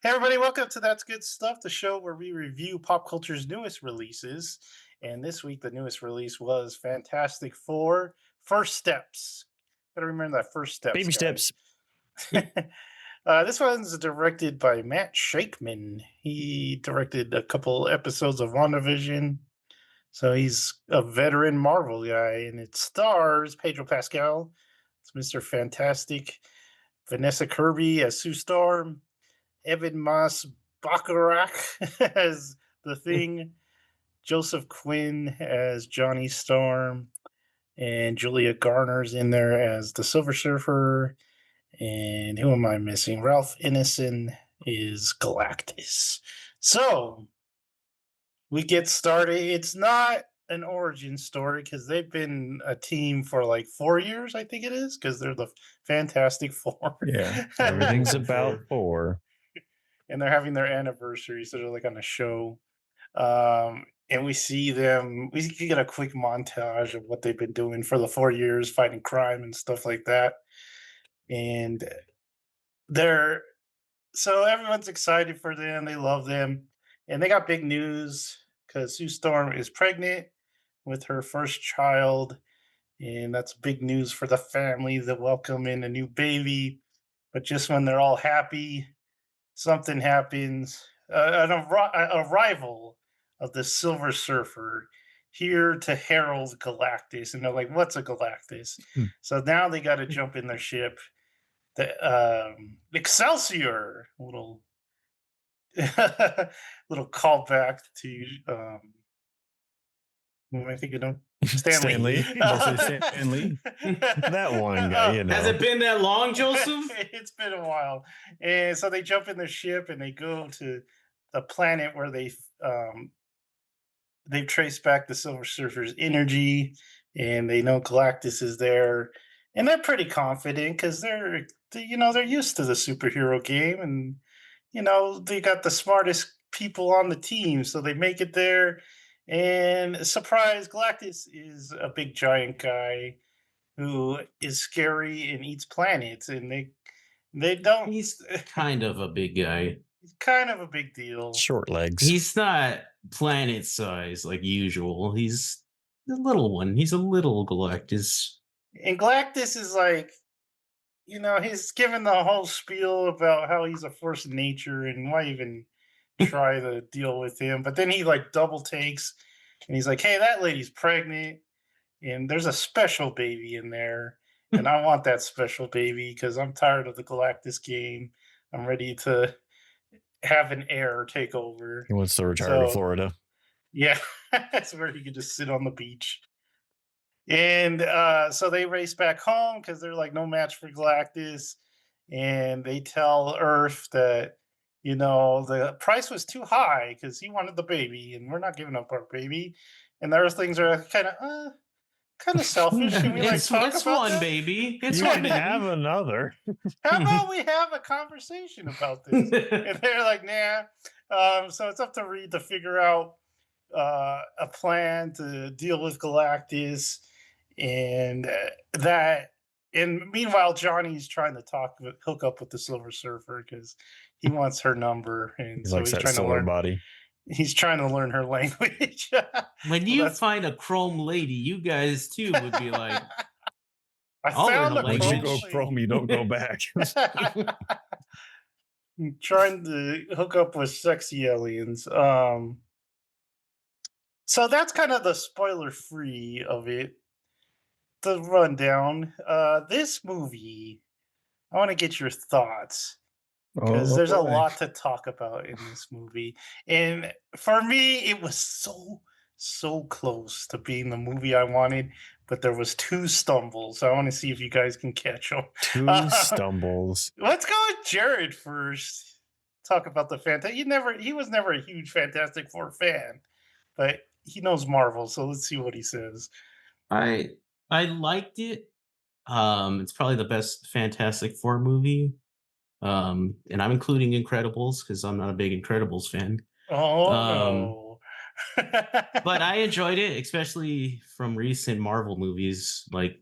Hey, everybody, welcome to That's Good Stuff, the show where we review pop culture's newest releases. And this week, the newest release was Fantastic Four First Steps. Gotta remember that first steps, Baby guys. steps. This one's directed by Matt Shakeman. He directed a couple episodes of WandaVision. So he's a veteran Marvel guy, and it stars Pedro Pascal. It's Mr. Fantastic. Vanessa Kirby as Sue Storm. Evan Moss Bacharach as the Thing, Joseph Quinn as Johnny Storm, and Julia Garner's in there as the Silver Surfer. And who am I missing? Ralph Ineson is Galactus. So we get started. It's not an origin story because they've been a team for like 4 years, I think it is, because they're the Fantastic Four. Yeah. Everything's about four. And they're having their anniversary, so they're like on a show. And we see them. We get a quick montage of what they've been doing for the 4 years, fighting crime and stuff like that. And they're so everyone's excited for them. They love them, and they got big news because Sue Storm is pregnant with her first child, and that's big news for the family. They welcome in a new baby, but just when they're all happy, something happens. Arrival of the Silver Surfer here to herald Galactus, and they're like, "What's a Galactus?" Hmm. So now they got to jump in their ship, the Excelsior. Little little callback to who am I thinking of? Stanley. Stanley. Mostly Stanley. That one guy, you know. Has it been that long, Joseph? It's been a while. And so they jump in their ship and they go to the planet where they've traced back the Silver Surfer's energy, and they know Galactus is there. And they're pretty confident because they're used to the superhero game, and they got the smartest people on the team, so they make it there. And surprise, Galactus is a big giant guy who is scary and eats planets, and they don't. He's kind of a big guy. He's kind of a big deal. Short legs. He's not planet size like usual. He's a little one. He's a little Galactus. And Galactus is like, he's given the whole spiel about how he's a force of nature and why even try to deal with him. But then he like double takes and he's like, "Hey, that lady's pregnant, and there's a special baby in there, and I want that special baby because I'm tired of the Galactus game. I'm ready to have an heir take over." He wants to retire to So Florida. yeah, that's where he could just sit on the beach. And so they race back home because they're like no match for Galactus. And they tell Earth that, the price was too high because he wanted the baby and we're not giving up our baby. And the Earthlings are kind of selfish. Can we it's talk it's about one that? baby. It's You one can baby. have another. How about we have a conversation about this? And they're like, nah. So it's up to Reed to figure out a plan to deal with Galactus, and that. And meanwhile, Johnny's trying to hook up with the Silver Surfer because he wants her number, and He so likes he's that trying to solar learn. body. He's trying to learn her language. When So you that's. find a chrome lady, you guys too would be like, I I'll learn found the a Once you language. go chrome, you don't go back. Trying to hook up with sexy aliens. So that's kind of the spoiler free of it. The rundown. This movie, I want to get your thoughts because Oh, there's a boy. lot to talk about in this movie. And for me, it was so close to being the movie I wanted, but there was two stumbles. I want to see if you guys can catch them. Two stumbles. Let's go with Jared first. Talk about the Fantastic. He was never a huge Fantastic Four fan, but he knows Marvel, so let's see what he says. I I liked it. It's probably the best Fantastic Four movie. And I'm including Incredibles because I'm not a big Incredibles fan. Oh Um, no. but I enjoyed it, especially from recent Marvel movies, like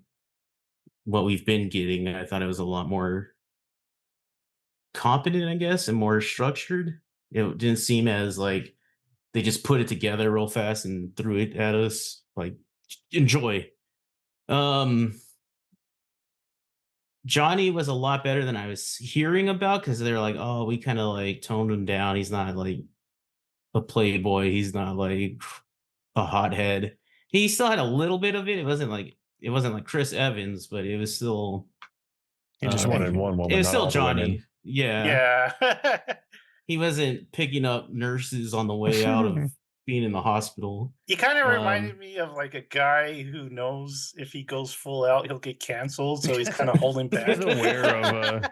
what we've been getting. I thought it was a lot more competent, I guess, and more structured. It didn't seem as like they just put it together real fast and threw it at us. Like, enjoy. Um, Johnny was a lot better than I was hearing about because they're like, oh, we kind of like toned him down. He's not like a playboy. He's not like a hothead. He still had a little bit of it. It wasn't like Chris Evans, but it was still He just wanted one it woman, was not still all the women. Johnny. Yeah. Yeah. He wasn't picking up nurses on the way out of being in the hospital. He kind of reminded Um, me of like a guy who knows if he goes full out, he'll get canceled. So he's kind of holding back. He's aware of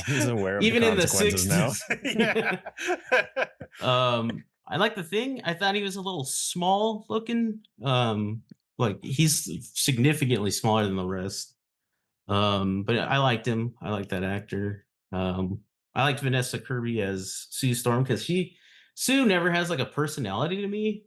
he's aware of the even in the consequences now. 60s. Yeah. I like the thing. I thought he was a little small looking. Like he's significantly smaller than the rest. But I liked him. I like that actor. I liked Vanessa Kirby as Sue Storm because Sue never has like a personality to me.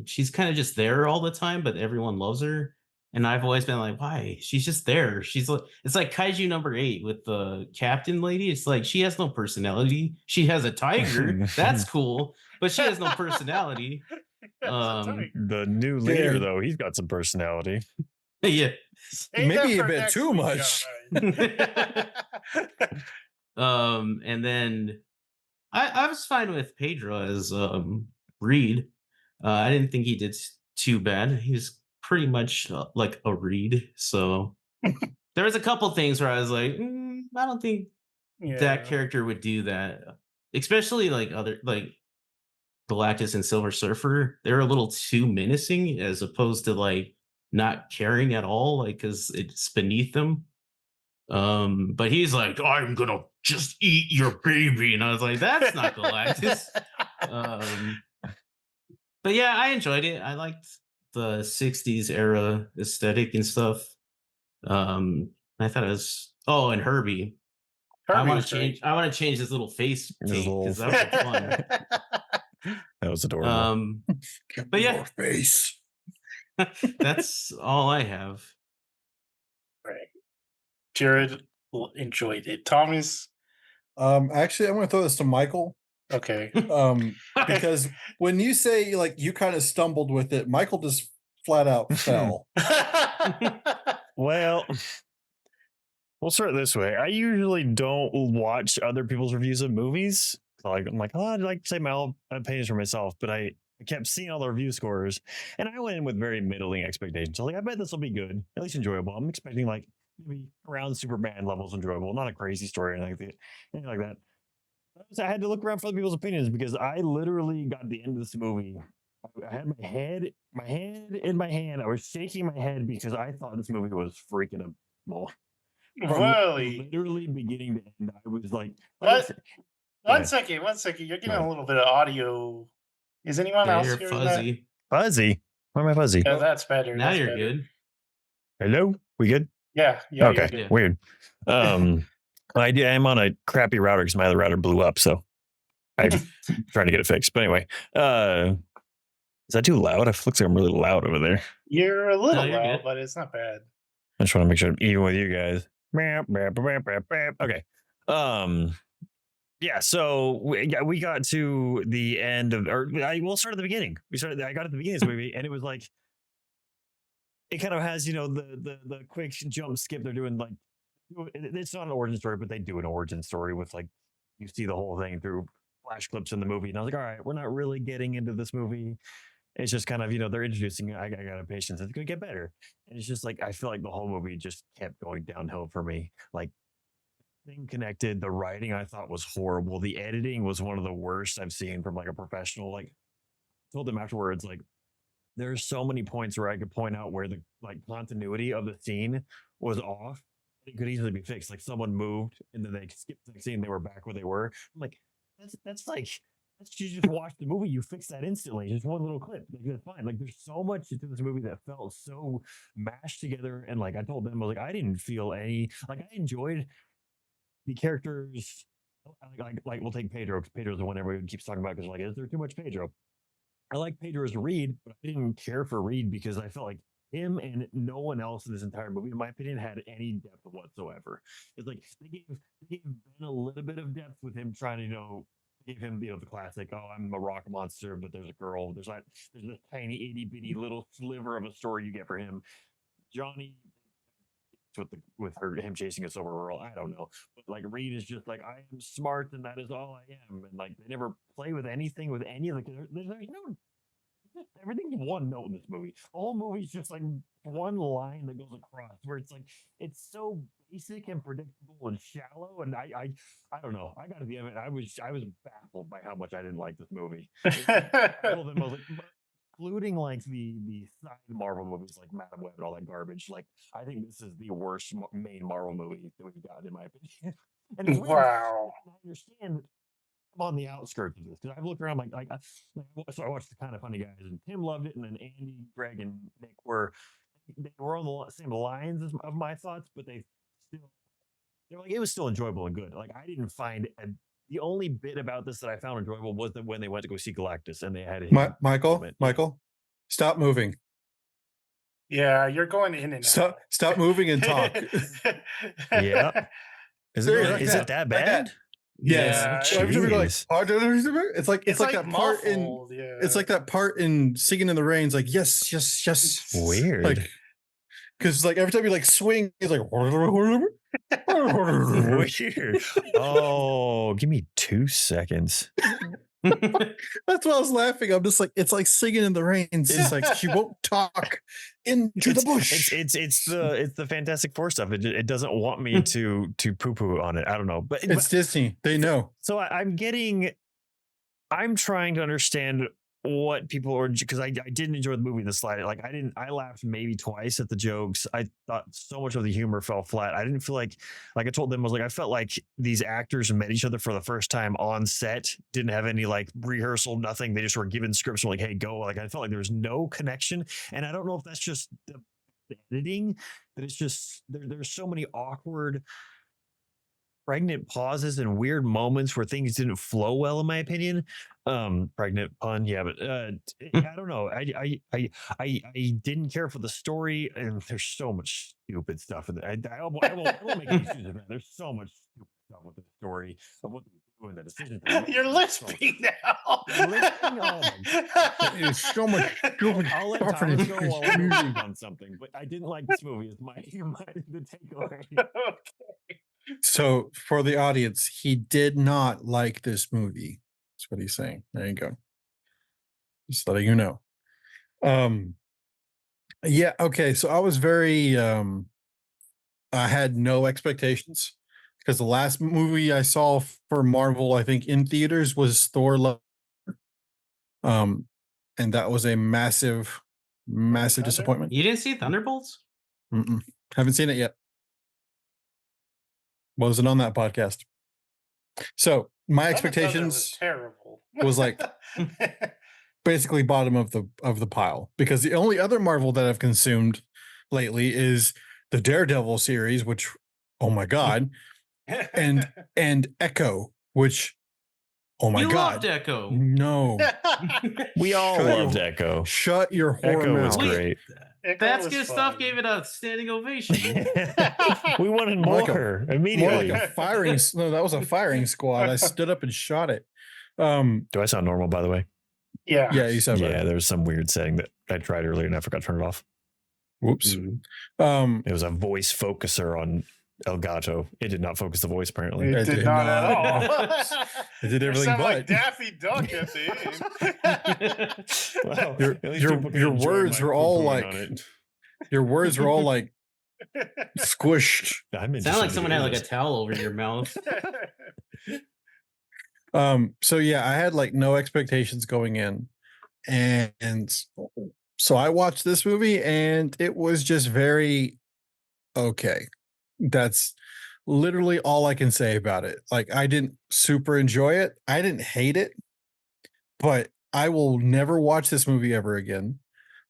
She's kind of just there all the time, but everyone loves her. And I've always been like, why? She's just there. She's like, it's like Kaiju number 8 with the captain lady. It's like she has no personality. She has a tiger. That's cool, but she has no personality. That's a tiger. The new leader, Yeah. though, he's got some personality. Yeah. Save Maybe that a for bit next too week, much. guys. And then I was fine with Pedro as Reed. I didn't think he did too bad. He was pretty much like a Reed. So there was a couple things where I was like, I don't think that Yeah. character would do that. Especially like other like Galactus and Silver Surfer. They're a little too menacing as opposed to like not caring at all, like because it's beneath them. But he's like, I'm gonna just eat your baby, and I was like, that's not Galactus. um, but yeah, I enjoyed it. I liked the '60s era aesthetic and stuff. I thought it was. Oh, and Herbie. I Herbie want was to change. I want to change his little face His paint little because that was fun. That was adorable. But yeah. Your face. That's all I have. Right. Jared enjoyed it. Thomas, Actually, I'm going to throw this to Michael. okay. Because when you say like you kind of stumbled with it, Michael just flat out fell. Well, we'll start this way. I usually don't watch other people's reviews of movies. Like I'm like, oh, I'd like to say my own opinions for myself, but I kept seeing all the review scores, and I went in with very middling expectations. So like, I bet this will be good, at least enjoyable. I'm expecting like maybe around Superman levels enjoyable, not a crazy story or anything like that. So I had to look around for other people's opinions because I literally got to the end of this movie. I had my head in my hand. I was shaking my head because I thought this movie was freaking abysmal. From Really? literally beginning to end, I was like, What? One ahead. second. You're getting ahead. a little bit of audio. Is anyone Yeah, else you're hearing that? fuzzy. Fuzzy. Why am I fuzzy? Yeah, that's better. Now That's you're better. good. Hello? We good? Yeah. Yeah. Okay. You're good. Yeah. Weird. I'm on a crappy router because my other router blew up, so I'm trying to get it fixed. But anyway, is that too loud? It looks like I'm really loud over there. You're a little you're loud, good. but it's not bad. I just want to make sure I'm even with you guys. Okay. Yeah. So we got to the end of, we'll start at the beginning. I got at the beginning of this movie, and it was like, it kind of has, the quick jump skip. They're doing like, it's not an origin story, but they do an origin story with like, you see the whole thing through flash clips in the movie. And I was like, all right, we're not really getting into this movie. It's just kind of, they're introducing, I got a patience. It's going to get better. And it's just like, I feel like the whole movie just kept going downhill for me. Like, thing connected, the writing I thought was horrible. The editing was one of the worst I've seen from like a professional. Like, told them afterwards, like, there's so many points where I could point out where the like continuity of the scene was off. It could easily be fixed. Like someone moved and then they skipped the scene, they were back where they were. I'm like, that's like, you just watch the movie, you fix that instantly. Just one little clip, like that's fine. Like there's so much to this movie that felt so mashed together. And like I told them, I was like, I didn't feel any. Like I enjoyed the characters. Like we'll take Pedro because Pedro's the one everyone keeps talking about because like, is there too much Pedro? I like Pedro as Reed, but I didn't care for Reed because I felt like him and no one else in this entire movie, in my opinion, had any depth whatsoever. It's like they gave Ben a little bit of depth with him trying to, give him, the classic, oh, I'm a rock monster, but there's a girl. There's this tiny itty bitty little sliver of a story you get for him. Johnny with him chasing a silver girl, I don't know. But like Reed is just like, I am smart and that is all I am. And like they never play with anything with any of the there's no everything's one note in this movie. The whole movie's just like one line that goes across where it's like it's so basic and predictable and shallow. And I don't know. I gotta be honest, I was baffled by how much I didn't like this movie. All of them, I was like, including like the side Marvel movies like Madam Web and all that garbage. Like I think this is the worst main Marvel movie that we've got in my opinion. And it's weird. Wow. I understand I'm on the outskirts of this because I've looked around so I watched the Kind of Funny Guys and Tim loved it, and then Andy, Greg, and Nick were on the same lines of my thoughts, but they're like it was still enjoyable and good. Like I didn't find the only bit about this that I found enjoyable was that when they went to go see Galactus and they had Michael, stop moving. Yeah, you're going in and out. Stop moving and talk. Yeah. Is it that bad? Yeah. It's like that part in it's like that part in Singing in the Rain. It's like yes. Weird. Like because like every time you like swing, it's like weird. Oh, give me 2 seconds. That's why I was laughing. I'm just like, it's like Singing in the Rain. It's like she won't talk into the bush. It's the Fantastic Four stuff. It doesn't want me to poo poo on it. I don't know, but it's Disney. They know. So I'm trying to understand what people are, because I didn't enjoy the movie in the slide. Like I laughed maybe twice at the jokes. I thought so much of the humor fell flat. I didn't feel like I told them, I felt like these actors met each other for the first time on set, didn't have any like rehearsal, nothing. They just were given scripts and like, hey, go. Like I felt like there was no connection. And I don't know if that's just the editing, that it's just there's so many awkward pregnant pauses and weird moments where things didn't flow well, in my opinion. Pregnant pun, yeah, but I don't know. I didn't care for the story, and there's so much stupid stuff in it. I won't make excuses of that. There's so much stupid stuff with the story of what they do and the decisions. You're lisping now. There's so much stupid I'll let Thomas go while I'm moving on something, but I didn't like this movie. Is the takeaway. Okay. So for the audience, he did not like this movie. That's what he's saying. There you go. Just letting you know. Yeah, okay. So I was very I had no expectations because the last movie I saw for Marvel, I think in theaters, was Thor Love. And that was a massive disappointment. You didn't see Thunderbolts? Haven't seen it yet. Wasn't on that podcast. So my expectations was terrible. was like basically bottom of the pile, because the only other Marvel that I've consumed lately is the Daredevil series, which, oh my god, and Echo, which, oh my god, loved Echo. No, we all loved Echo. Shut your whore Echo mouth. was great. That's good stuff. Gave it a standing ovation. We wanted more immediately. More like a firing. No, that was a firing squad. I stood up and shot it. Do I sound normal, by the way? Yeah. Yeah, you sound. Yeah, there was some weird setting that I tried earlier and I forgot to turn it off. Whoops. It was a voice focuser on Elgato. It did not focus the voice, apparently. It did not at all. It did everything but. Like Daffy Duck at the end. Well, your words were all like your words were all like squished. Sound like someone had like a towel over your mouth. So yeah, I had like no expectations going in, and so I watched this movie and it was just very okay. That's literally all I can say about it. Like, I didn't super enjoy it. I didn't hate it, but I will never watch this movie ever again,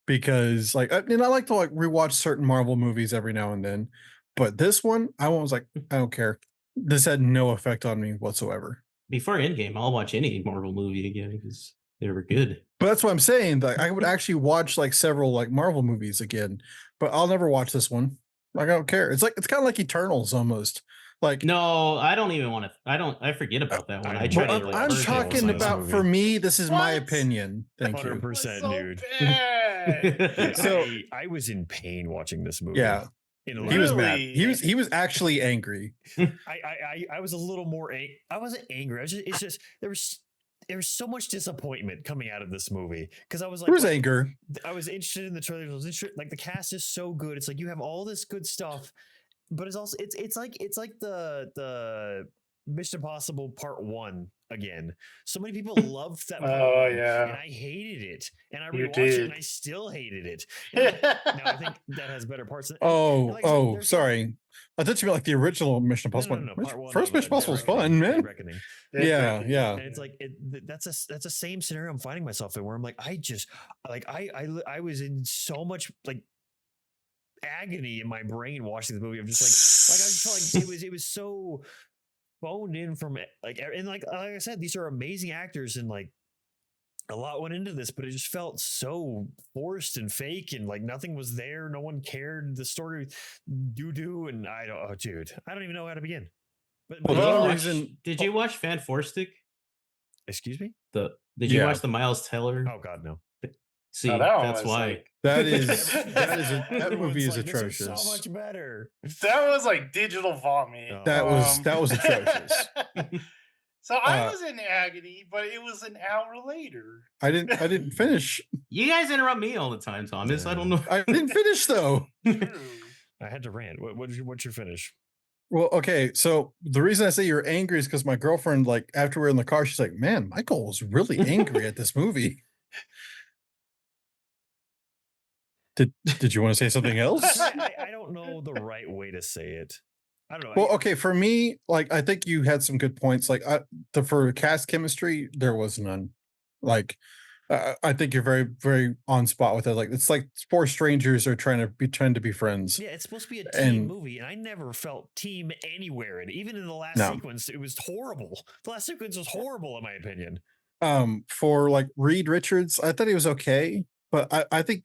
because like, I like to like rewatch certain Marvel movies every now and then, but this one, I was like, I don't care. This had no effect on me whatsoever. Before Endgame, I'll watch any Marvel movie again because They were good. But that's what I'm saying. Like I would actually watch like several like Marvel movies again, but I'll never watch this one. Like I don't care. It's kind of like Eternals almost. Like No, I don't even want to. I forget about that one. I try but to really like I'm purge it Eternals from talking in this myself. about movie. for me, this is my What? opinion. Thank you. 100%, So dude. bad. Dude, So- I was in pain watching this movie. Yeah. In a He was little- mad. Really? He was actually angry. I was a little more I wasn't angry. It's just there was so much disappointment coming out of this movie because I was like, There was what- anger. I was interested in the trailers. I was interested, like the cast is so good. It's like you have all this good stuff, but it's also it's like the Mission Impossible Part 1 again. So many people loved that part Oh, 1, yeah. and I hated it. And I You rewatched it did. and I still hated it. And now I think that has better parts. And Oh, like I said, oh, there's- sorry. I thought you meant like the original Mission Impossible. No, part 1 First of, Mission Impossible was Dead fun, Reckoning, Dead man. Reckoning. Yeah, yeah. And it's like that's a same scenario I'm finding myself in where I'm like I was in so much like agony in my brain watching the movie. I'm just like I just felt like it was so phoned in from it. Like I said, these are amazing actors and like a lot went into this, but it just felt so forced and fake and like nothing was there. No one cared. The story doo-doo and I don't even know how to begin. But Well, Did the you only watch- reason- Did you watch Fan Four Stick? excuse me? Did you Yeah. watch the Miles Teller? Oh God, no. See, Oh, that one that's was why. like- That Everyone's movie is like, "This atrocious. so much better. That was like digital vomit. Oh. That was atrocious. So I Uh, was in agony, but it was an hour later. I didn't finish. You guys interrupt me all the time, Thomas. I don't know. I didn't finish though. True. I had to rant. What's your finish? Well, okay. So the reason I say you're angry is because my girlfriend, like, after we're in the car, she's like, "Man, Michael was really angry at this movie." Did you want to say something else? I don't know the right way to say it. I don't know. Well, okay. For me, like, I think you had some good points. Like, for cast chemistry, there was none. Like, I think you're very, very on spot with it. Like, it's like four strangers are trying to be friends. Yeah, it's supposed to be a team And- movie, and I never felt team anywhere. And even in the last No. sequence, it was horrible. The last sequence was horrible, in my opinion. For like Reed Richards, I thought he was okay, but I think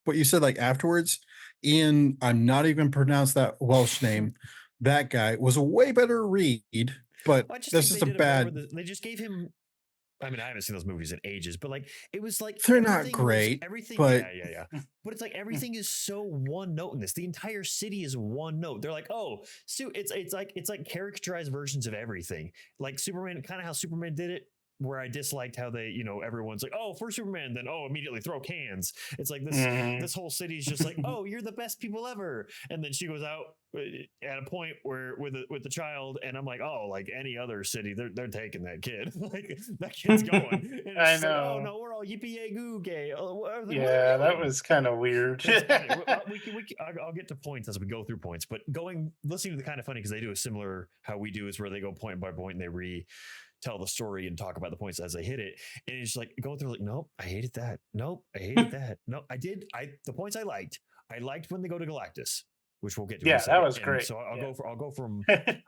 what you said like afterwards, Ian, I'm not even pronounce that Welsh name. That guy was a way better Reed, but I just that's think just a they did better bad. with they just gave him. I mean, I haven't seen those movies in ages, but like it was like They're not everything was- great, Everything, but- yeah. But it's like everything is so one note in this. The entire city is one note. They're like, oh, so it's like caricaturized versions of everything. Like Superman, kind of how Superman did it. Where I disliked how they, everyone's like, oh, for Superman, then immediately throw cans. It's like this. Mhm. This whole city's just like, oh, you're the best people ever. And then she goes out at a point where with the child, and I'm like, oh, like any other city, they're taking that kid. Like that kid's going. And it's I just like, oh know. no, we're all yippee yay goo gay. Oh, what are they Yeah, that doing? was kind of weird. It's funny. I'll get to points as we go through points, but listening to the kind of funny because they do a similar how we do is where they go point by point and they tell the story and talk about the points as they hit it. And it's like going through like, nope, I hated that. Nope, I hated that. No, the points I liked when they go to Galactus, which we'll get to. in a Yeah, that second. was And great. So I'll Yeah. go from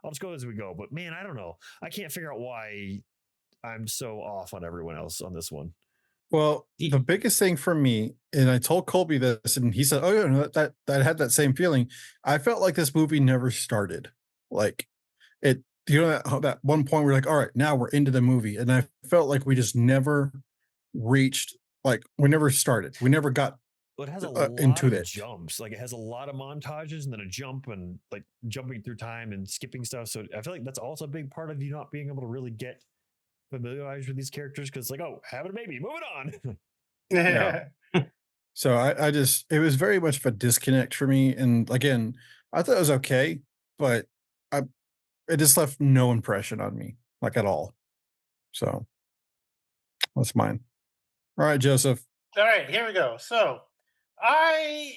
I'll just go as we go. But man, I don't know. I can't figure out why I'm so off on everyone else on this one. Well, Ye- the biggest thing for me, and I told Colby this, and he said, "Oh, yeah, no, that had that same feeling." I felt like this movie never started. Like it, that one point we're like, "All right, now we're into the movie," and I felt like we just never reached. Like we never started. We never got. Well, it has a into lot of it. jumps. Like it has a lot of montages and then a jump and like jumping through time and skipping stuff. So I feel like that's also a big part of you not being able to really get familiarized with these characters because like, oh, having a baby, moving on. Yeah. So I just it was very much of a disconnect for me. And again, I thought it was okay, but it just left no impression on me, like at all. So that's mine. All right, Joseph. All right, here we go. So I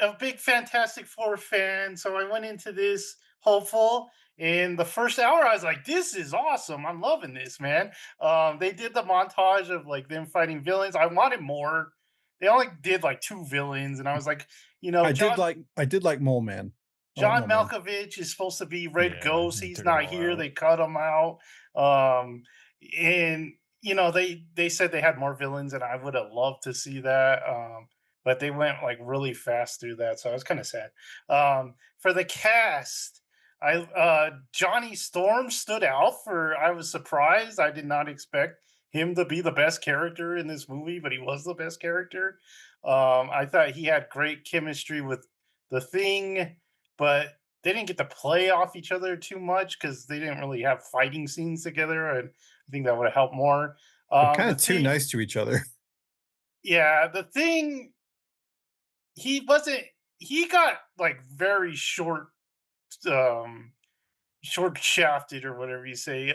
am a big Fantastic Four fan, so I went into this hopeful. In the first hour, I was like, "This is awesome! I'm loving this, man." They did the montage of like them fighting villains. I wanted more. They only did like 2 villains, and I was like, I John, did like Mole Man. John Mole Man. Malkovich is supposed to be Red Yeah, Ghost. they He's took him not all here. out. They cut him out. And they said they had more villains, and I would have loved to see that. But they went like really fast through that, so I was kind of sad. For the cast, I Johnny Storm stood out for. I was surprised. I did not expect him to be the best character in this movie, but he was the best character. I thought he had great chemistry with the Thing, but they didn't get to play off each other too much because they didn't really have fighting scenes together, and I think that would have helped more. They're kind The of too Thing, nice to each other. yeah, the Thing, he wasn't. He got like very um, short shafted or whatever you say.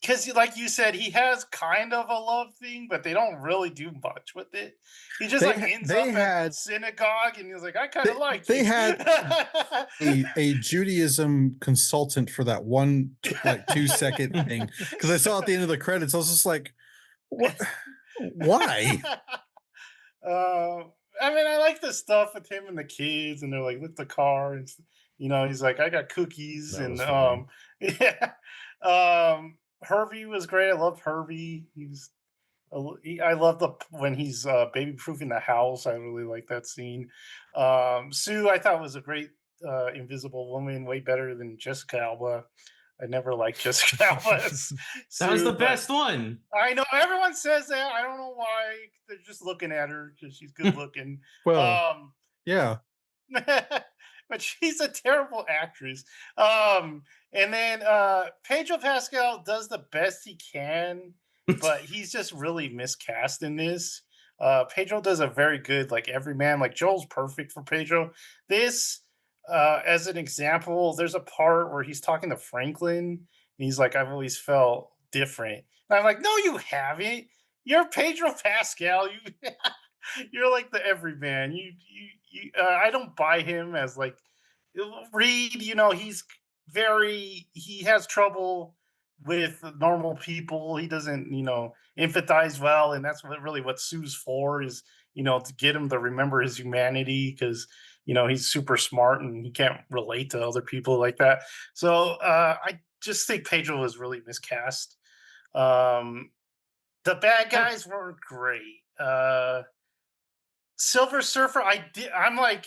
Because like you said, he has kind of a love thing, but they don't really do much with it. He just like ends They up at the had synagogue, and he's like, "I kind they, of like they you." had a Judaism consultant for that one like 2 second thing because I saw at the end of the credits. I was just like, what? Why? I mean, I like the stuff with him and the kids, and they're like, "Lift the car," and he's like, "I got cookies," That and was funny. yeah, Hervey was great. I loved Hervey. I love the when he's baby proofing the house. I really like that scene. Sue, I thought was a great Invisible Woman, way better than Jessica Alba. I never liked Jessica Alba as That was the Sue, but best one. I know everyone says that. I don't know why. They're just looking at her because she's good looking. Well, Um, yeah. but she's a terrible actress. And then Pedro Pascal does the best he can, but he's just really miscast in this. Pedro does a very good, like everyman. Like Joel's perfect for Pedro. This, as an example, there's a part where he's talking to Franklin, and he's like, "I've always felt different." And I'm like, "No, you haven't. You're Pedro Pascal. You're like the everyman. I don't buy him as like Reed. He has trouble with normal people. He doesn't, empathize well, and that's really what Sue's for is, to get him to remember his humanity because he's super smart and he can't relate to other people like that. So I just think Pedro was really miscast. Um, the bad Uh, guys were great. Silver Surfer, I'm like,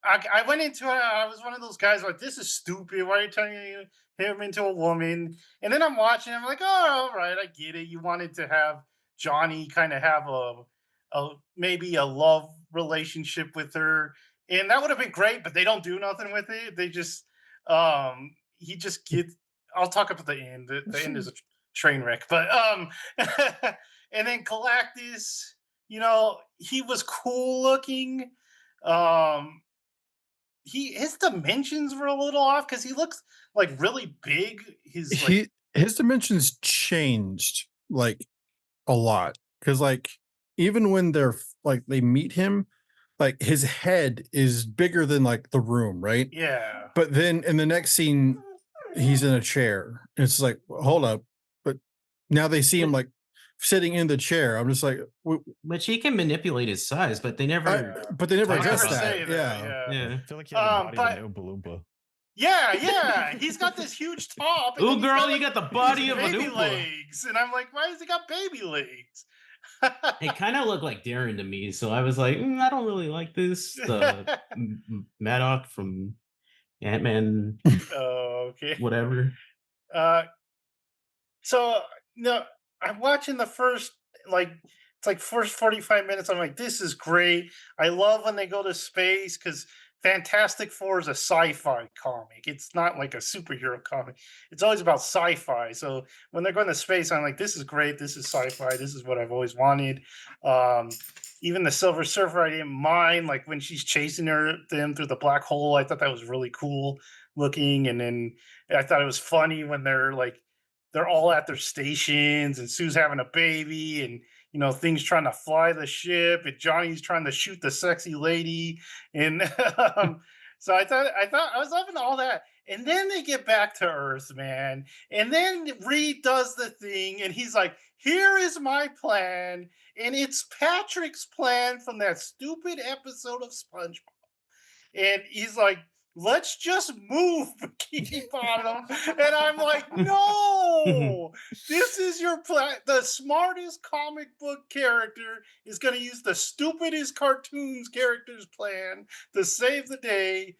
I went into it. I was one of those guys like, this is stupid. Why are you turning him into a woman? And then I'm watching. I'm like, oh, all right, I get it. You wanted to have Johnny kind of have a maybe a love relationship with her, and that would have been great. But they don't do nothing with it. They just he just gets. I'll talk about the end. The end is a train wreck. But and then Galactus, he was cool looking. Um, his dimensions were a little off because he looks like really big. His like His dimensions changed like a lot because like even when like they meet him, like his head is bigger than like the room, right? yeah. But then in the next scene, he's in a chair. It's like, hold up. But now they see him but like sitting in the chair. I'm just like, but she can manipulate his size, but they never but they never They talk never address about say that. that. that. Yeah. Yeah. Yeah. I feel like he had the body of an But Oompa Loompa. yeah, he's got this huge top, and then Ooh, he's got girl, you like got the these body of an baby Oompa. legs, and I'm like, why has he got baby legs? It kind of looked like Darren to me, so I was like, I don't really like this. The Maddox from Ant Man, Okay. whatever. Uh, So no, I'm watching the first like it's like first 45 minutes. I'm like, this is great. I love when they go to space because Fantastic Four is a sci-fi comic. It's not like a superhero comic. It's always about sci-fi. So when they're going to space, I'm like, this is great. This is sci-fi. This is what I've always wanted. Um, even the Silver Surfer, I didn't mind. Like when she's chasing them through the black hole, I thought that was really cool looking. And then I thought it was funny when they're all at their stations and Sue's having a baby and things trying to fly the ship and Johnny's trying to shoot the sexy lady and so I thought I was loving all that, and then they get back to Earth, man, and then Reed does the thing and he's like, here is my plan, and it's Patrick's plan from that stupid episode of SpongeBob, and he's like, let's just move Bikini Bottom. And I'm like, no, this is your plan. The smartest comic book character is going to use the stupidest cartoons characters plan to save the day.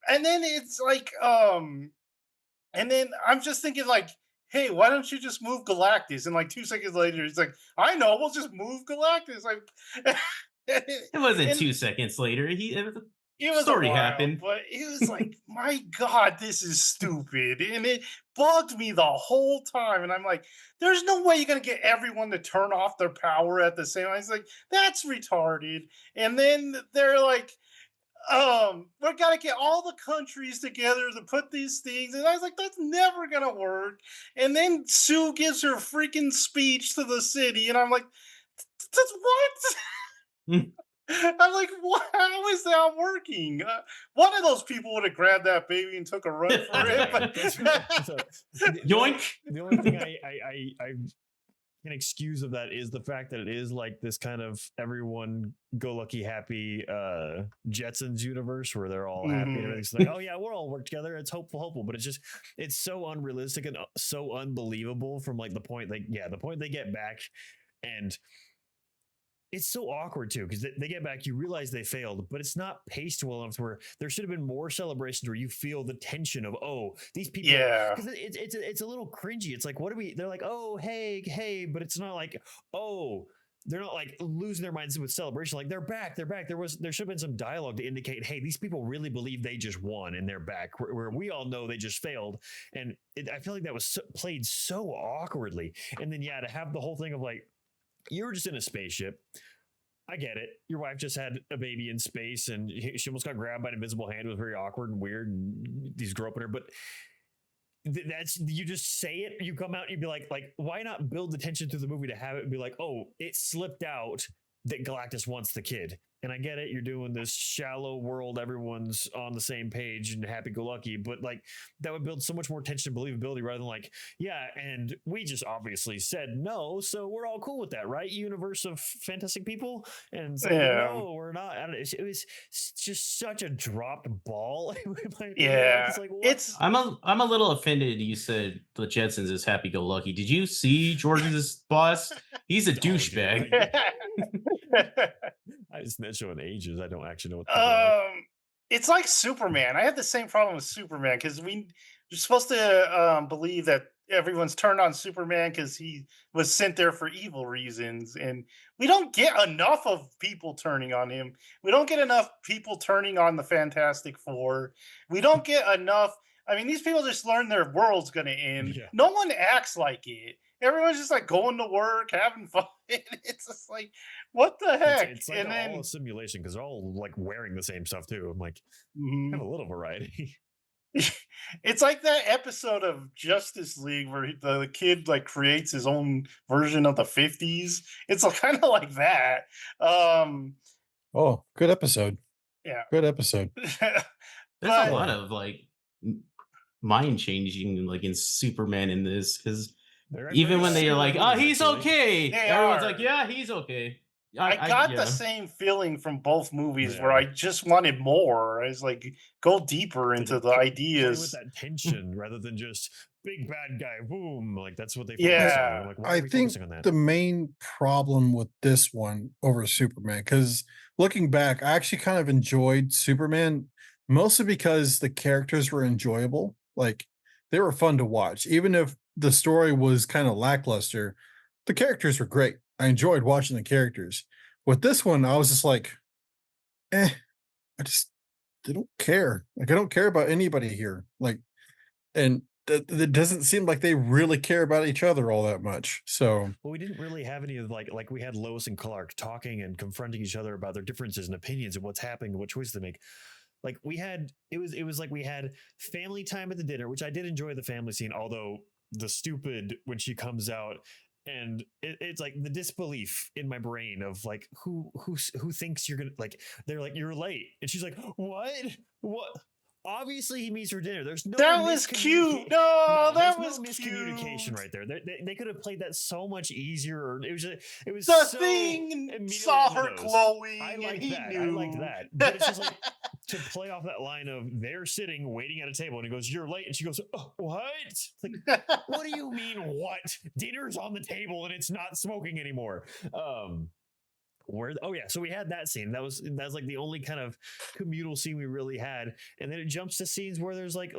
And then it's like, and then I'm just thinking, like, hey, why don't you just move Galactus? And like 2 seconds later, he's like, I know, we'll just move Galactus. Like, It wasn't and 2 seconds later. The it was a story while, happened. but it was like, my God, this is stupid. And it bugged me the whole time. And I'm like, there's no way you're going to get everyone to turn off their power at the same time. It's like, that's retarded. And then they're like, we gotta get all the countries together to put these things. And I was like, that's never gonna work. And then Sue gives her freaking speech to the city, and I'm like, that's what? I'm like, what? How is that working? One of those people would have grabbed that baby and took a run for it. But That's right. So, Yoink. the only thing I can excuse of that is the fact that it is like this kind of everyone go lucky happy Jetsons universe where they're all happy and everything's like, oh yeah, we're all work together, it's hopeful, but it's so unrealistic and so unbelievable from like the point they get back, and it's so awkward too because they get back, you realize they failed, but it's not paced well enough to where there should have been more celebrations where you feel the tension of, oh, these people, because it's a little cringy. It's like, what are we? They're like, oh, hey, but it's not like, oh, they're not like losing their minds with celebration. Like they're back. There should have been some dialogue to indicate, hey, these people really believe they just won and they're back. Where we all know they just failed, and I feel like that was played so awkwardly. And then to have the whole thing of like, you were just in a spaceship. I get it. Your wife just had a baby in space and she almost got grabbed by an invisible hand. It was very awkward and weird. And these grew up in her, but that's, you just say it. You come out and you'd be like, why not build the tension through the movie to have it be like, oh, it slipped out that Galactus wants the kid. And I get it. You're doing this shallow world. Everyone's on the same page and happy-go-lucky. But like that would build so much more tension and believability rather than like, yeah, and we just obviously said no, so we're all cool with that, right? Universe of fantastic people. And it's like, no, we're not. It was just such a dropped ball. It's like, what? I'm a little offended. You said the Jetsons is happy-go-lucky. Did you see George's boss? He's a douchebag. I just not showing ages. I don't actually know what. Like. It's like Superman. I had the same problem with Superman because you're supposed to believe that everyone's turned on Superman because he was sent there for evil reasons, and we don't get enough of people turning on him. We don't get enough people turning on the Fantastic Four. We don't get enough. I mean, these people just learn their world's going to end. Yeah. No one acts like it. Everyone's just like going to work, having fun. It's just like, what the heck? It's like all a simulation because they're all like wearing the same stuff too. I'm like, have a little variety. It's like that episode of Justice League where the kid like creates his own version of the 50s. It's kind of like that. Oh, good episode. Yeah. Good episode. There's a lot of like mind changing like in Superman in this because even when they're like, oh, he's okay, everyone's like, yeah, he's okay. I got the same feeling from both movies where I just wanted more. I was like, go deeper into the ideas. With that tension rather than just big bad guy, boom. Like that's what they on. Like, I think the main problem with this one over Superman, because looking back, I actually kind of enjoyed Superman mostly because the characters were enjoyable. Like they were fun to watch, even if the story was kind of lackluster. The characters were great. I enjoyed watching the characters. With this one, I was just like, I don't care. Like, I don't care about anybody here. Like, and it doesn't seem like they really care about each other all that much. So, well, we didn't really have any of like we had Lois and Clark talking and confronting each other about their differences and opinions and what's happening and what choices they make. Like we had, it was like we had family time at the dinner, which I did enjoy the family scene, although the stupid when she comes out. And it's like the disbelief in my brain of like who thinks you're gonna, like they're like, you're late, and she's like, what obviously he meets for dinner. There's no That was cute. No, that was miscommunication cute. right there. They could have played that so much easier. It was The so Thing immediately saw on the her nose. glowing, I and like he that. knew. I liked that. But it's just like to play off that line of they're sitting waiting at a table, and he goes, "You're late," and she goes, oh, "What?" It's like, what do you mean? What? Dinner's on the table and it's not smoking anymore. Oh yeah, so we had that scene. That's like the only kind of communal scene we really had, and then it jumps to scenes where there's like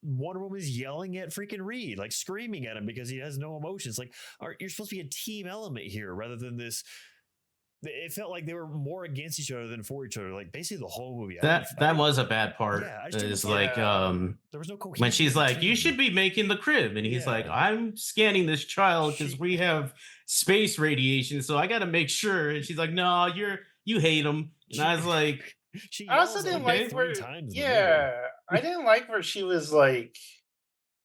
Wonder Woman is yelling at freaking Reed, like screaming at him because he has no emotions. Like, you're supposed to be a team element here rather than this. It felt like they were more against each other than for each other. Like basically the whole movie. That was a bad part. Yeah, I just Is didn't like there was no cohesion. when she's of the like, "You team. should be making the crib," and he's like, Yeah. "I'm scanning this child because She- we have space radiation, so I got to make sure." And she's like, "No, you hate him." And I was like, she I also yells at didn't him okay. like like where. 3 times in the movie. Yeah, I didn't like where she was like,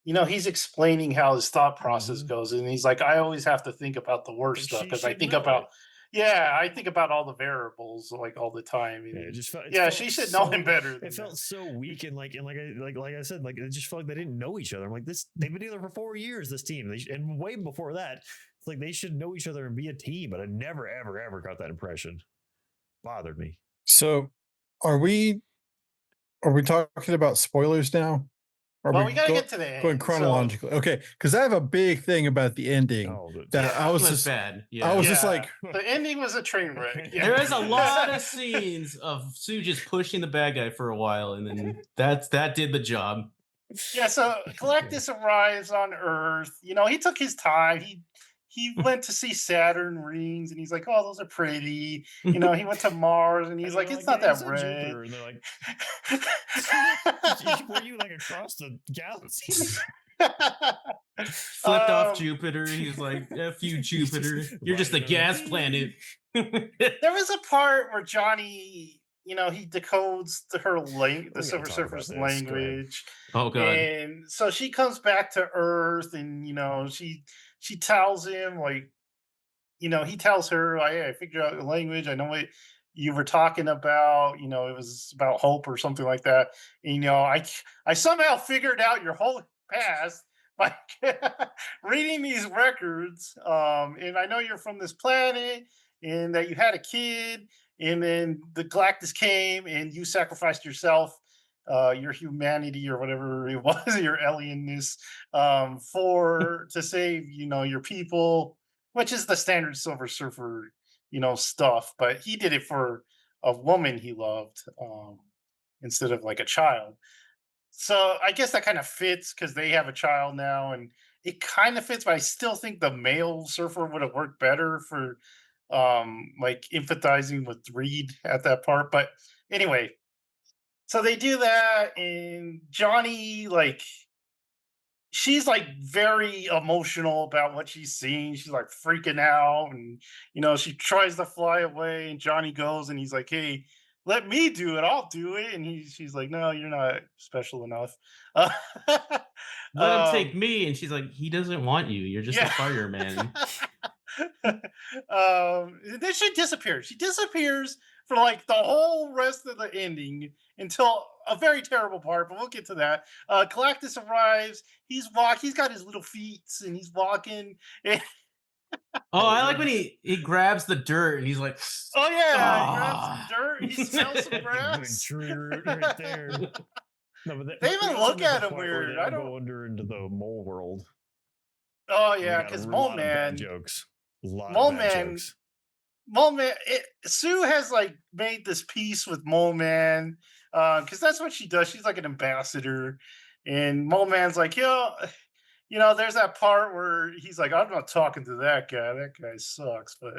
he's explaining how his thought process Mhm. goes, and he's like, I always have to think about the worst Like, stuff she because I should think know about, it. I think about all the variables like all the time. Yeah, And it just felt. she should know him better. Than It felt that. so weak and like I said, like it just felt like they didn't know each other. I'm like this. They've been together for 4 years. This team, and way before that, it's like they should know each other and be a team. But I never, ever, ever got that impression. Bothered me. So, are we talking about spoilers now? Are Well, we we gotta get to the going end. So, chronologically? Okay, because I have a big thing about the ending Oh, that yeah, I was It was just bad. I was Yeah. just like, the ending was a train wreck. Yeah. There is a lot of scenes of Sue just pushing the bad guy for a while, and then that did the job. Yeah, so Galactus arrives on Earth. He took his time. He went to see Saturn rings, and he's like, "Oh, those are pretty." He went to Mars, and he's And like, they're "It's not "Yeah, you that said red." Jupiter," and they're like, "Were you like across the galaxy?" Flipped off Um, Jupiter. He's like, "F you, He's just Jupiter. You're just a riding on gas it. planet." there was a part where Johnny, he decodes the We gotta Silver talk about Surfer's this. Go ahead. language, Oh god. and so she comes back to Earth, and she tells him like, he tells her, "Hey, I figured out the language. I know what you were talking about. It was about hope or something like that. And, I somehow figured out your whole past by reading these records. And I know you're from this planet, and that you had a kid, and then the Galactus came, and you sacrificed yourself." Your humanity or whatever it was, your alienness, for to save your people, which is the standard Silver Surfer, stuff. But he did it for a woman he loved, instead of like a child. So I guess that kind of fits because they have a child now, and it kind of fits. But I still think the male Surfer would have worked better for, like empathizing with Reed at that part. But anyway, so they do that, and Johnny like she's like very emotional about what she's seeing. She's like freaking out, and she tries to fly away, and Johnny goes, and he's like, "Hey, let me do it. I'll do it." And she's like, "No, you're not special enough." Uh, Let him take um, me, and she's like, "He doesn't want you. You're just a yeah. fireman." Then she disappears. She disappears for like the whole rest of the ending until a very terrible part, but we'll get to that. Galactus arrives. He's got his little feet, and he's walking. And, Oh, I like when he grabs the dirt and he's like, oh yeah, he grabs some "Ah." dirt. He smells some Good grass. true right there. No, but They we even also look get at the him point where weird. they I all don't. go under into the mole world. Oh And we yeah, got a because lot of bad Man, jokes. A lot Mole of bad Man, jokes. Sue has like made this peace with Mole Man, because that's what she does. She's like an ambassador, and Mole Man's like, there's that part where he's like, "I'm not talking to that guy. That guy sucks." But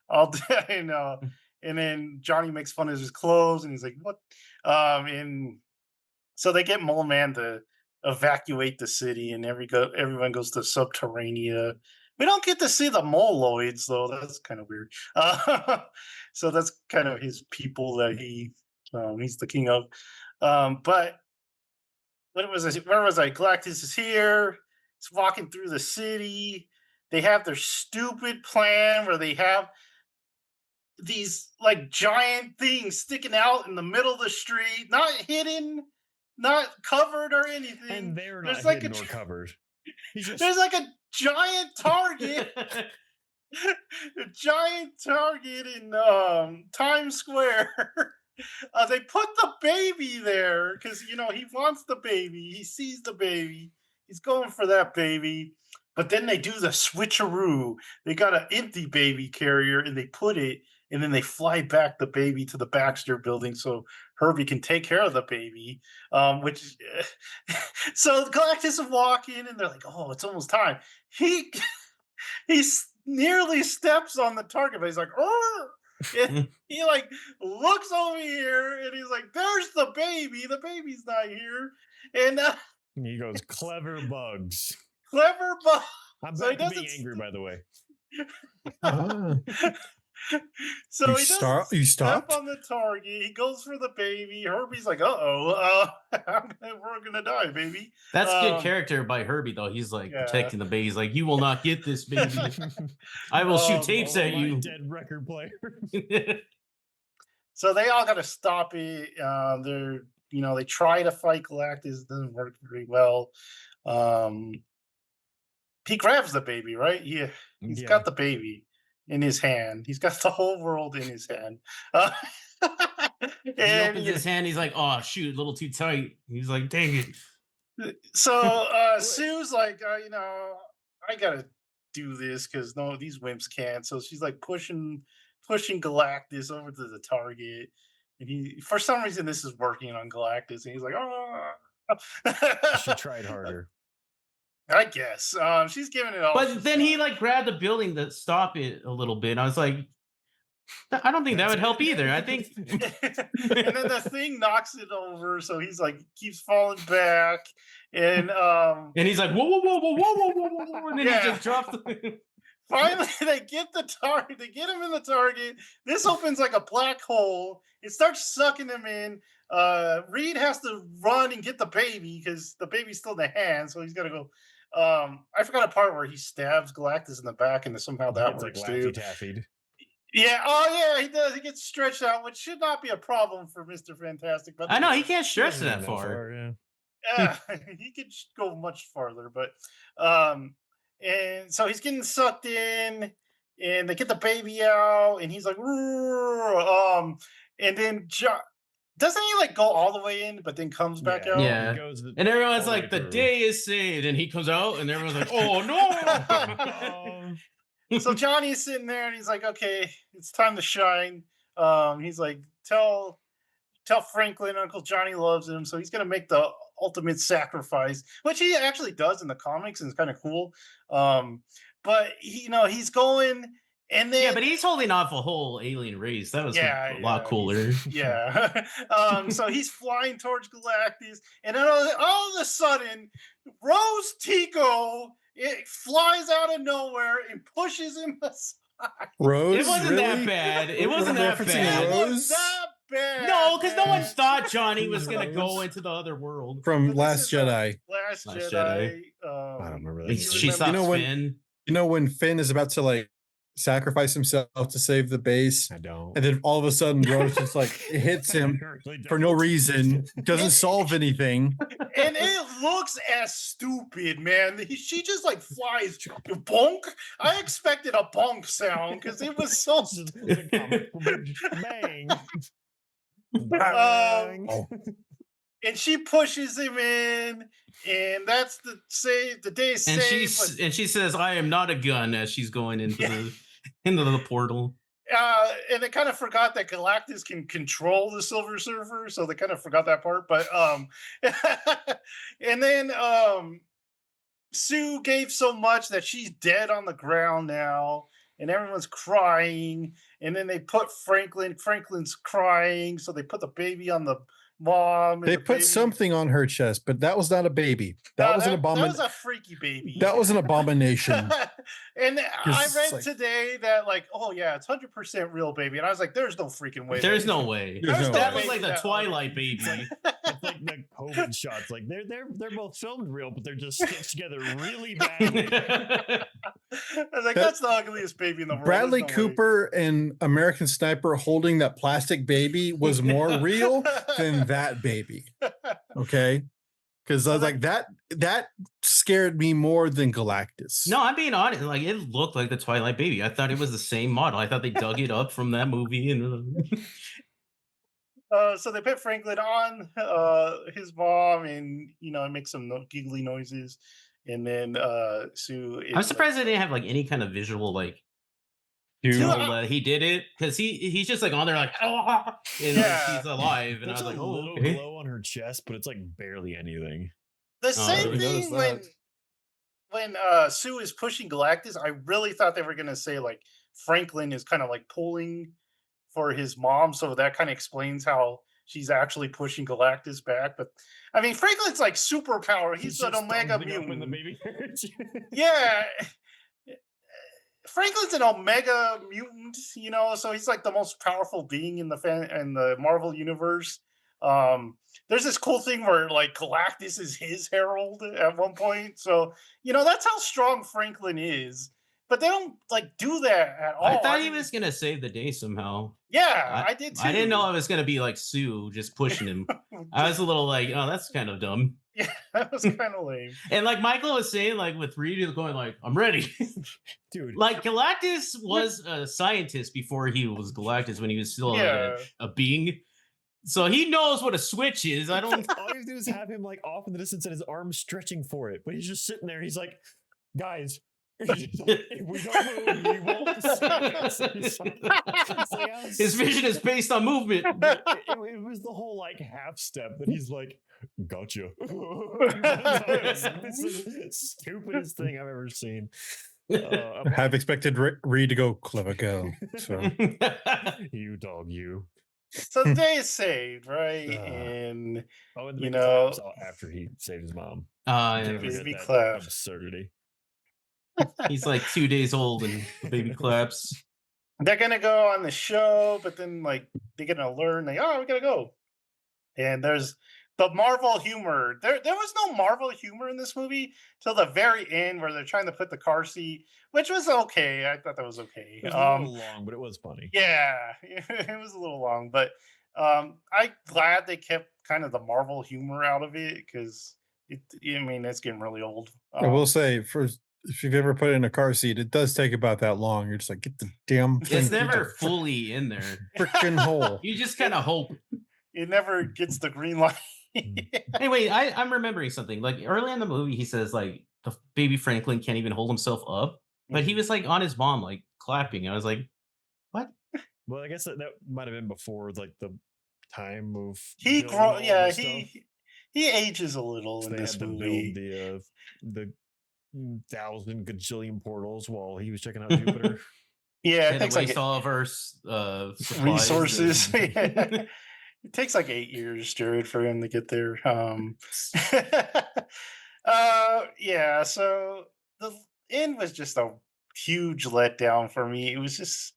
I'll, and and then Johnny makes fun of his clothes, and he's like, "What?" And so they get Mole Man to evacuate the city, and everyone goes to Subterranea. We don't get to see the Moloids though. That's kind of weird. So that's kind of his people that he's the king of. But what was it? Where was I? Galactus is here. He's walking through the city. They have their stupid plan where they have these like giant things sticking out in the middle of the street, not hidden, not covered or anything. And they're not There's like hidden a or covered. He's just there's like a giant target, a giant target in Times Square. They put the baby there because he wants the baby. He sees the baby. He's going for that baby. But then they do the switcheroo. They got an empty baby carrier and they put it, and then they fly back the baby to the Baxter building so Herbie can take care of the baby. Which so Galactus walk in and they're like, "Oh, it's almost time." He nearly steps on the target, but he's like, "Oh!" And he like looks over here and he's like, "There's the baby. The baby's not here." And he goes, clever bugs. clever, but I'm so back to being angry, by the way. so You he doesn't you step stopped? on the target. He goes for the baby. Herbie's like, we're gonna die, baby." That's good character by Herbie, though. He's like protecting the baby. He's like, "You will not get this baby. I will shoot tapes at you." Dead record player. So they all got to stop it. They try to fight Galactus. It doesn't work very well. He grabs the baby, right? Yeah, he's got the baby in his hand. He's got the whole world in his hand. He opens his hand. He's like, "Oh shoot, a little too tight." He's like, "Dang it." So Sue's like, I gotta do this because no, these wimps can't. So she's like pushing Galactus over to the target, and he, for some reason, this is working on Galactus, and he's like, "Oh." She tried harder. I guess she's giving it all. But then he like grabbed the building to stop it a little bit. I was like, I don't think that would help either. I think. And then the thing knocks it over, so he's like keeps falling back, and he's like, "Whoa, whoa, whoa, whoa, whoa, whoa, whoa, whoa, whoa," and then he just drops the. Finally, they get the target. They get him in the target. This opens like a black hole. It starts sucking him in. Reed has to run and get the baby because the baby's still in the hand, so he's got to go. I forgot a part where he stabs Galactus in the back, and somehow that works like too. Taffied. Yeah. Oh, yeah. He does. He gets stretched out, which should not be a problem for Mr. Fantastic. But I know he can't stretch that far. Yeah, he could go much farther, but and so he's getting sucked in, and they get the baby out, and he's like, and then doesn't he like go all the way in, but then comes back out? Yeah, and everyone's like, "The day is saved," and he comes out, and everyone's like, "Oh no!" So Johnny's sitting there, and he's like, "Okay, it's time to shine." He's like, "Tell Franklin Uncle Johnny loves him," so he's gonna make the ultimate sacrifice, which he actually does in the comics, and it's kind of cool. But he's going, and then but he's holding off a whole alien race. That was a lot cooler. Yeah. So he's flying towards Galactus, and then all of a sudden, Rose Tico flies out of nowhere and pushes him aside. Rose, it wasn't that bad. It wasn't that bad. It was that bad. No, because no one thought Johnny was gonna go into the other world. From Last Jedi. Last Jedi. I don't remember that. She stopped Finn. When Finn is about to like sacrifice himself to save the base, I don't. and then all of a sudden Rose just like hits him for no reason, doesn't solve anything, and it looks as stupid, man. She just like flies bonk. I expected a bonk sound because it was so stupid. Bang. And she pushes him in, and that's the day saved. And she says, "I am not a gun," as she's going into the portal. And they kind of forgot that Galactus can control the Silver Surfer, so they kind of forgot that part. But and then Sue gave so much that she's dead on the ground now, and everyone's crying. And then they put Franklin's crying, so they put the baby on the mom. They put something on her chest, but that was not a baby. That was an abomination. That was a freaky baby. That was an abomination. And I read today that oh yeah, it's 100% real baby, and I was like, there's no freaking way. There's no way. That was like the Twilight baby. It's like the COVID shots. Like they're both filmed real, but they're just stitched together really badly. I was like, That- that's the ugliest baby in the world. Bradley There's no way. Cooper in American Sniper holding that plastic baby was more real than that baby. Okay. Because I was like, that scared me more than Galactus. No, I'm being honest. Like, it looked like the Twilight baby. I thought it was the same model. I thought they dug it up from that movie. And So they put Franklin on his mom, and it makes some giggly noises, and then Sue. I'm Is surprised they didn't have like any kind of visual like Dude, tell that he did it, because he's just like on there like "Ah," and like Yeah. he's alive, and I There's was like, a oh, little okay. glow on her chest, but it's like barely anything. the I same didn't thing notice when Sue is pushing Galactus. I really thought they were gonna say like Franklin is kind of like pulling for his mom, so that kind of explains how she's actually pushing Galactus back. But I mean, Franklin's like superpower. He's an just Omega thumbing up in the mutant. baby carriage. Yeah. Franklin's an Omega mutant, so he's like the most powerful being in the Marvel universe. There's this cool thing where like Galactus is his herald at one point, so that's how strong Franklin is. But they don't like do that at all. I thought he mean, was gonna save the day somehow. Yeah, I did too. I didn't know it was gonna be like Sue just pushing him. I was a little like, oh, that's kind of dumb. Yeah, that was kind of lame. And like Michael was saying, like with Reed going like, I'm ready. Dude, Like Galactus was a scientist before he was Galactus, when he was still Yeah. a being. So he knows what a switch is. I don't. all you have to do is have him like off in the distance and his arms stretching for it, but he's just sitting there. He's like, guys, if we don't move, we won't see it. His vision is based on movement. It was the whole like half step that he's like, gotcha. This is the stupidest thing I've ever seen. I have expected Reed to go clever girl. So You dog, you. So the day is saved, right? And the you baby know- claps out after he saved his mom. Yeah. Can't forget Baby that claps. absurdity. He's like 2 days old and the baby claps. They're gonna go on the show, but then like they're gonna learn we gotta go. And there's the Marvel humor. There was no Marvel humor in this movie till the very end, where they're trying to put the car seat, which was okay. I thought that was okay. It was a little long, but it was funny. Yeah, it was a little long, but I'm glad they kept kind of the Marvel humor out of it, because it's getting really old. I will say, if you've ever put it in a car seat, it does take about that long. You're just like, get the damn thing It's through the never fully in there. freaking hole. You just kind of hope. It never gets the green light. Anyway, I'm remembering something. Like early in the movie, he says like the baby Franklin can't even hold himself up, but he was like on his mom, like clapping. I was like, what? Well, I guess that might have been before like the time of He building all this stuff. he ages a little So in they this had to movie. build the 1,000 gajillion portals while he was checking out Jupiter. Yeah, it Had takes to like waste all of our supplies resources. and- Yeah. It takes like 8 years, Jared, for him to get there. Yeah, so the end was just a huge letdown for me. It was just,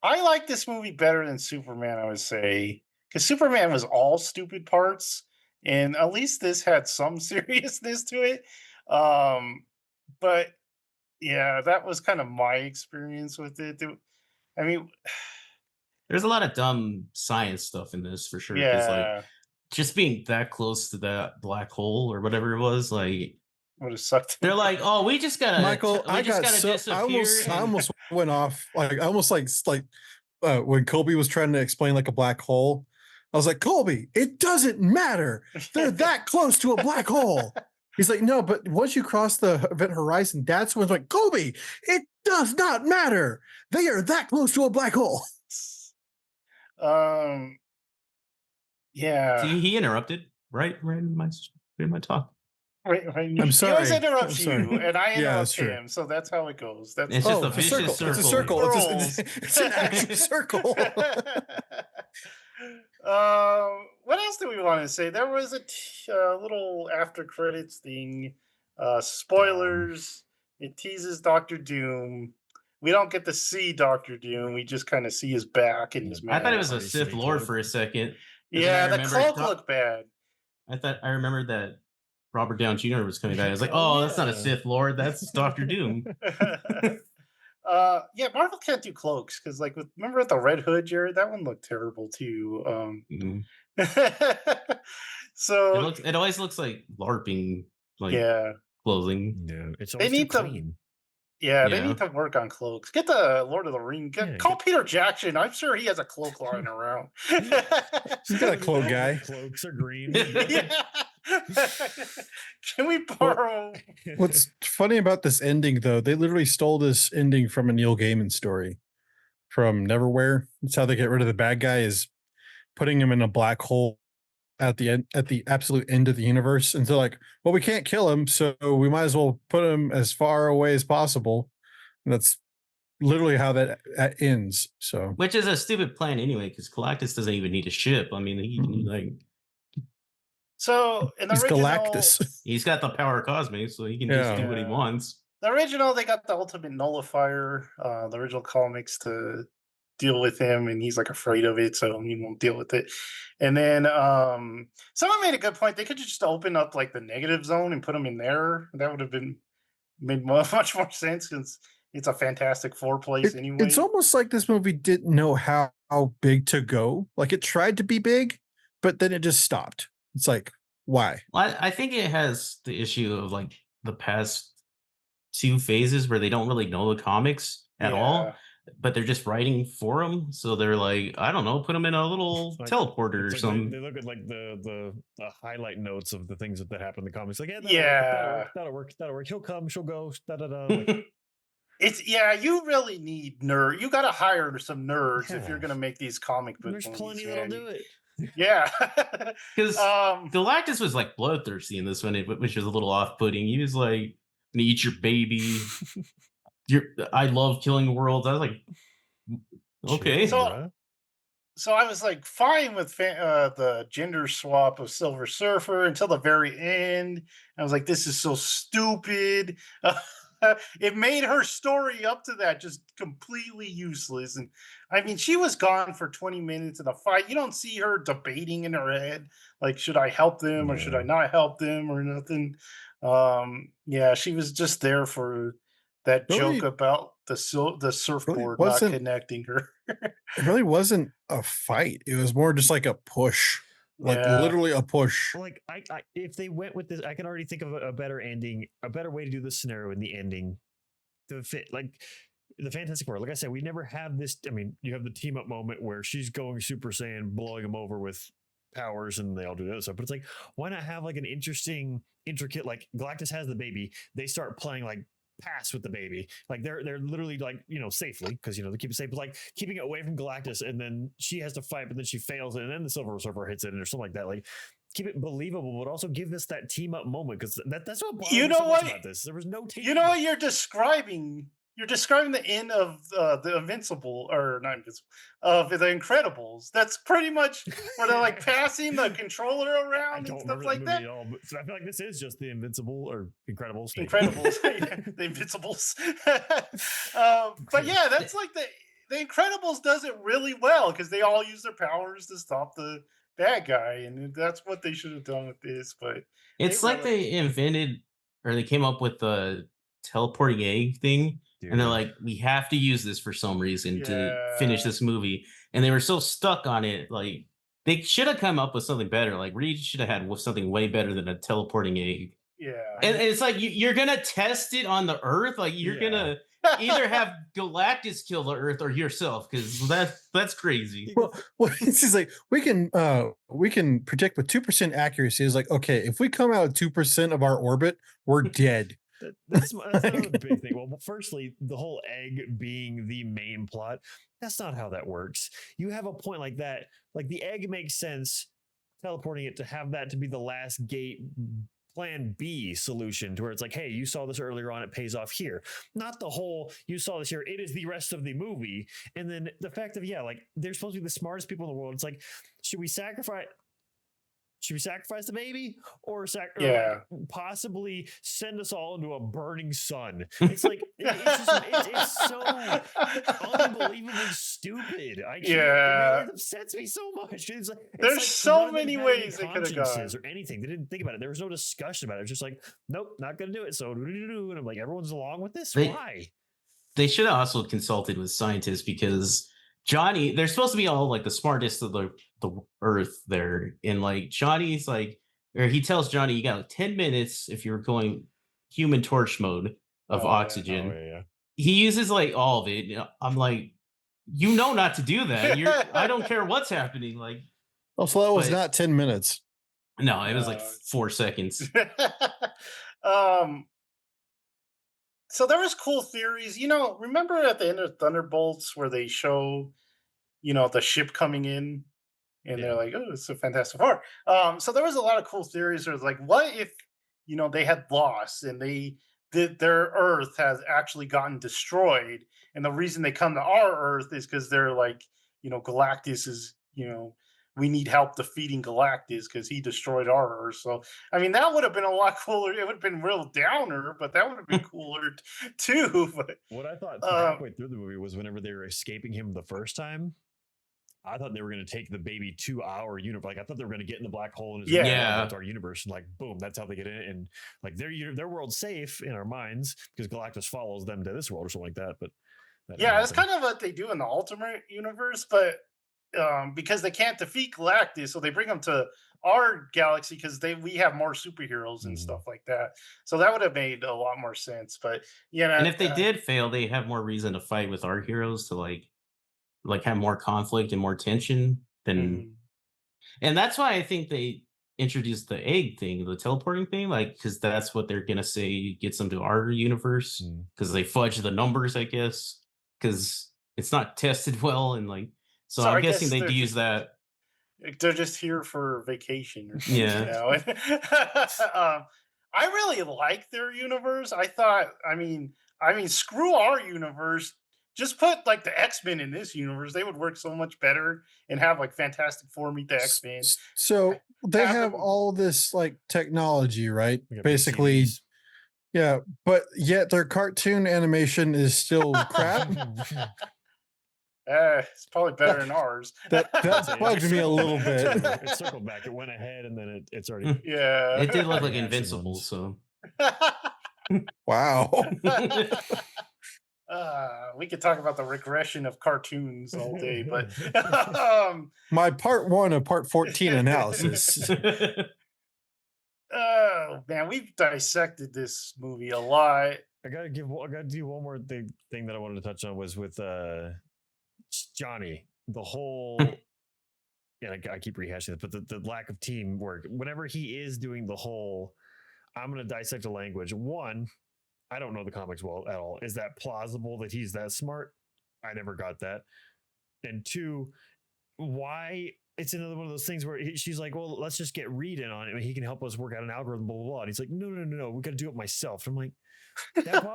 I like this movie better than Superman, I would say, because Superman was all stupid parts, and at least this had some seriousness to it. But yeah, that was kind of my experience with it. I mean, There's a lot of dumb science stuff in this for sure. 'Cause, like, yeah, just being that close to that black hole or whatever it was, like would have sucked. they're like, oh, we just gotta, Michael, I got so disappear. I almost went off I almost like when Colby was trying to explain like a black hole. I was like, Colby, it doesn't matter. They're that close to a black hole. He's like, no, but once you cross the event horizon, that's when it's like, Colby, it does not matter. They are that close to a black hole. Yeah. See, he interrupted right in my talk. Right. I'm He always sorry. interrupts I'm sorry. you, and I Yeah, interrupt that's true. him. So that's how it goes. That's It's just a a vicious circle. It's a circle. circle. Rolls. It's an actual circle. What else do we want to say? There was a little after credits thing. Spoilers. It teases Doctor Doom. We don't get to see Doctor Doom. We just kind of see his back and his I thought it mask. was a Pretty Sith sneaky Lord look. for a second. Yeah, I the remember cloak Doc- looked bad. I remembered that Robert Downey Jr. was coming back. I was like, Oh, oh, that's not a yeah. Sith Lord. That's Doctor Doom. Yeah, Marvel can't do cloaks because, like, remember the Red Hood, Jared? That one looked terrible too. Mhm. So It always looks like LARPing, like yeah, clothing. No, it's they always too need to. clean. Yeah, they Yeah. need to work on cloaks. Get the Lord of the Rings. Yeah, Call get- Peter Jackson. I'm sure he has a cloak lying around. He's got a cloak guy. Cloaks are green. Yeah. Can we borrow? What's funny about this ending, though, they literally stole this ending from a Neil Gaiman story from Neverwhere. That's how they get rid of the bad guy, is putting him in a black hole at the end, at the absolute end of the universe. And they're like, well, we can't kill him, so we might as well put him as far away as possible. And that's literally how that ends. So Which is a stupid plan anyway, because Galactus doesn't even need a ship. I mean, So in the he's original, Galactus. he's got the power of cosmos, so he can just do what he Yeah. wants. they got the ultimate nullifier, the original comics to deal with him, and he's like afraid of it, so he won't deal with it. And then someone made a good point. They could just open up like the negative zone and put him in there. That would have been made much more sense since it's a Fantastic Four place anyway. It's almost like this movie didn't know how big to go. Like it tried to be big, but then it just stopped. It's like, why? Well, I think it has the issue of like the past two phases where they don't really know the comics at all, but they're just writing for them. So they're like, I don't know, put them in a little Like, teleporter or It's like something. they look at like the highlight notes of the things that happen in the comics. Like, yeah, Yeah. that'll work. He'll come, she'll go. Da da da. Like, It's you really need nerd. You got to hire some nerds if you're Yeah. gonna make these comic book there's movies. plenty that'll man. do it. Yeah. Because um, Galactus was like bloodthirsty in this one, which was a little off-putting. He was like, "Gonna eat your baby." I love killing worlds. I was like, okay. So- Childra. so I was like fine with the gender swap of Silver Surfer until the very end. I was like, this is so stupid. It made her story up to that just completely useless. And I mean, she was gone for 20 minutes in a fight. You don't see her debating in her head, like, should I help them or should I Yeah. not help them or nothing. Yeah, she was just there for that Really- joke about the surfboard not wasn't- connecting her. It really wasn't a fight. It was more just like a push, like Yeah. literally a push. Like I if they went with this, I can already think of a better ending, a better way to do this scenario in the ending to fit like the Fantastic Four. Like I said, we never have this. I mean, you have the team up moment where she's going Super Saiyan, blowing him over with powers, and they all do the other stuff. But it's like, why not have like an interesting, intricate, like Galactus has the baby, they start playing like pass with the baby, like they're literally like, you know, safely, because you know they keep it safe, but like keeping it away from Galactus, and then she has to fight, but then she fails, and then the Silver Surfer hits it, or something like that. Like keep it believable, but also give this that team up moment, because that's what bothered You me know so much what? about this. There was no team. You know what you're describing? You're describing the end of the Invincible, or not Invincible, of the Incredibles. That's pretty much where they're like passing the controller I around and don't stuff remember like that that. movie at all, but so I feel like this is just the Invincible or Incredibles. Incredibles, the Invincibles. But yeah, that's like the Incredibles does it really well because they all use their powers to stop the bad guy, and that's what they should have done with this. But It's They like really- they invented or they came up with the teleporting egg thing, and they're Dude. like, we have to use this for some reason to finish Yeah. this movie. And they were so stuck on it, like they should have come up with something better. Like Reed should have had something way better than a teleporting egg. yeah, And it's like you're gonna test it on the Earth. Like you're Yeah. gonna either have Galactus kill the Earth or yourself, because that's crazy. Well, it's just like we can predict with 2% accuracy. It's like, okay, if we come out at 2% of our orbit, we're dead. That's another big thing. Well, firstly, the whole egg being the main plot, that's not how that works. You have a point like that, like the egg makes sense, teleporting it to have that to be the last gate plan B solution, to where it's like, hey, you saw this earlier on, it pays off here. Not the whole, you saw this here, it is the rest of the movie. And then the fact of, yeah, like they're supposed to be the smartest people in the world. It's like, should we sacrifice? should we sacrifice the baby or Yeah. like possibly send us all into a burning sun? It's like it's so unbelievably stupid. I can't. Yeah. It upsets me so much. It's There's like so none of them many had any ways they could have consciences gone. or anything. They didn't think about it. There was no discussion about it. It was just like, nope, not gonna do it. So and I'm like, everyone's along with this. They Why? they should have also consulted with scientists because Johnny, they're supposed to be all like the smartest of the Earth there, and like Johnny's like, or he tells Johnny, you got like 10 minutes if you're going human torch mode of Oh, yeah. oxygen. Oh yeah. He uses like all of it. I'm like, you know not to do that. I don't care what's happening. Like, Also, that was But- not 10 minutes. no, it was like No. 4 seconds. So there was cool theories. Remember at the end of Thunderbolts where they show, the ship coming in and Yeah. they're like, oh, it's a Fantastic Four. So there was a lot of cool theories. There was like, what if, they had lost and their Earth has actually gotten destroyed. And the reason they come to our Earth is because they're like, Galactus is, we need help defeating Galactus because he destroyed our Earth. So, I mean, that would have been a lot cooler. It would have been real downer, but that would have been cooler too. But What I thought Um, halfway through the movie was whenever they were escaping him the first time, I thought they were going to take the baby to our universe. Like I thought they were going to get in the black hole and Yeah. to our universe, and like boom, that's how they get in it. And like their world's safe in our minds because Galactus follows them to this world or something like that. But that didn't yeah, that's happen. kind of what they do in the Ultimate Universe. But because they can't defeat Galactus, so they bring them to our galaxy because we have more superheroes and Mhm. stuff like that. So that would have made a lot more sense. But And if they did fail, they have more reason to fight with our heroes to like have more conflict and more tension than mhm. and that's why I think they introduced the egg thing, the teleporting thing, like because that's what they're gonna say gets them to our universe Mm. because they fudge the numbers, I guess, because it's not tested well and like so So I'm I guessing guess they'd they're use that. They're just here for vacation or something. Yeah. I really like their universe. I mean, screw our universe. Just put like the X-Men in this universe. They would work so much better and have like Fantastic Four meet the X-Men. So they have have them- all this like technology, right? We got big Basically, TVs. yeah, but yet their cartoon animation is still crap. It's probably better than ours. That It bugged me a circled little back, bit. too. It circled back. It went ahead and then it's already. Yeah. It did look like Yeah, Invincible, Simmons. so Wow. We could talk about the regression of cartoons all day, but My part 1 of part 14 analysis. oh man, we've dissected this movie a lot. I gotta do one more thing that I wanted to touch on was with Johnny. The whole I keep rehashing this, but the lack of teamwork. Whenever he is doing the whole, I'm gonna dissect a language. One, I don't know the comics well at all. Is that plausible that he's that smart? I never got that. And two, why? It's another one of those things where she's like, well, let's just get Reed in on it and he can help us work out an algorithm, blah, blah, blah. And he's like, no, we got to do it myself. I'm like,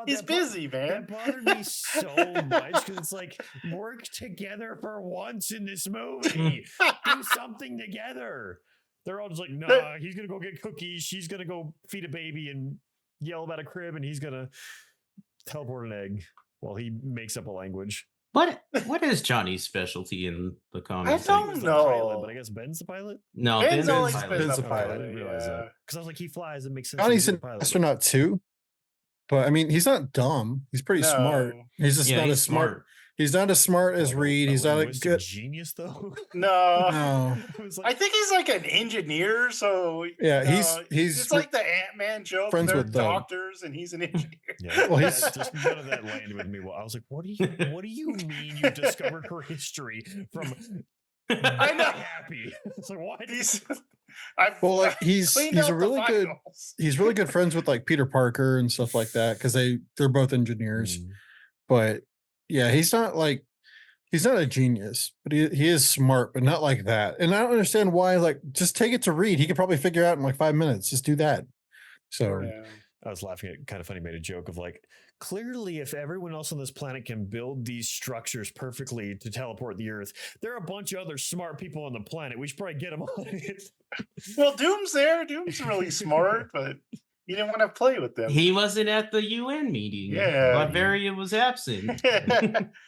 He's busy, man. That bothered me so much because it's like, work together for once in this movie. Do something together. They're all just like, nah, he's going to go get cookies. She's going to go feed a baby and yell about a crib and he's going to teleport an egg while he makes up a language. What is Johnny's specialty in the comics? don't He's the know. pilot, but I guess Ben's the pilot. No, Ben's Ben's always pilot. been Ben's the a pilot. I didn't realize yeah. that because I was like, he flies. It makes sense. Johnny's he's a an pilot. astronaut too. But I mean, he's not dumb. He's pretty smart. No. He's just Yeah, not he's as smart. smart. He's not as smart as Reed. He's not a linguistic good. genius, though. No. No. It was I think he's like an engineer, so Yeah, he's it's like the Ant-Man joke. friends They're with them. doctors and he's an engineer. Yeah, Well, he's- just none of that landed with me. Well, I was like, what do you mean you discovered her history from? I know. Happy. It's like what? Well, like he's cleaned a out the really good files. he's really good friends with like Peter Parker and stuff like that because they're both engineers. Mm. But yeah, he's not a genius, but he is smart, but not like that. And I don't understand why. Like, just take it to Reed. He could probably figure out in like 5 minutes. Just do that. So Yeah. I was laughing at kind of funny, made a joke of like, clearly, if everyone else on this planet can build these structures perfectly to teleport the Earth, there are a bunch of other smart people on the planet. We should probably get them on it. Well, Doom's there. Doom's really smart, but he didn't want to play with them. He wasn't at the UN meeting. Yeah. Latveria was absent.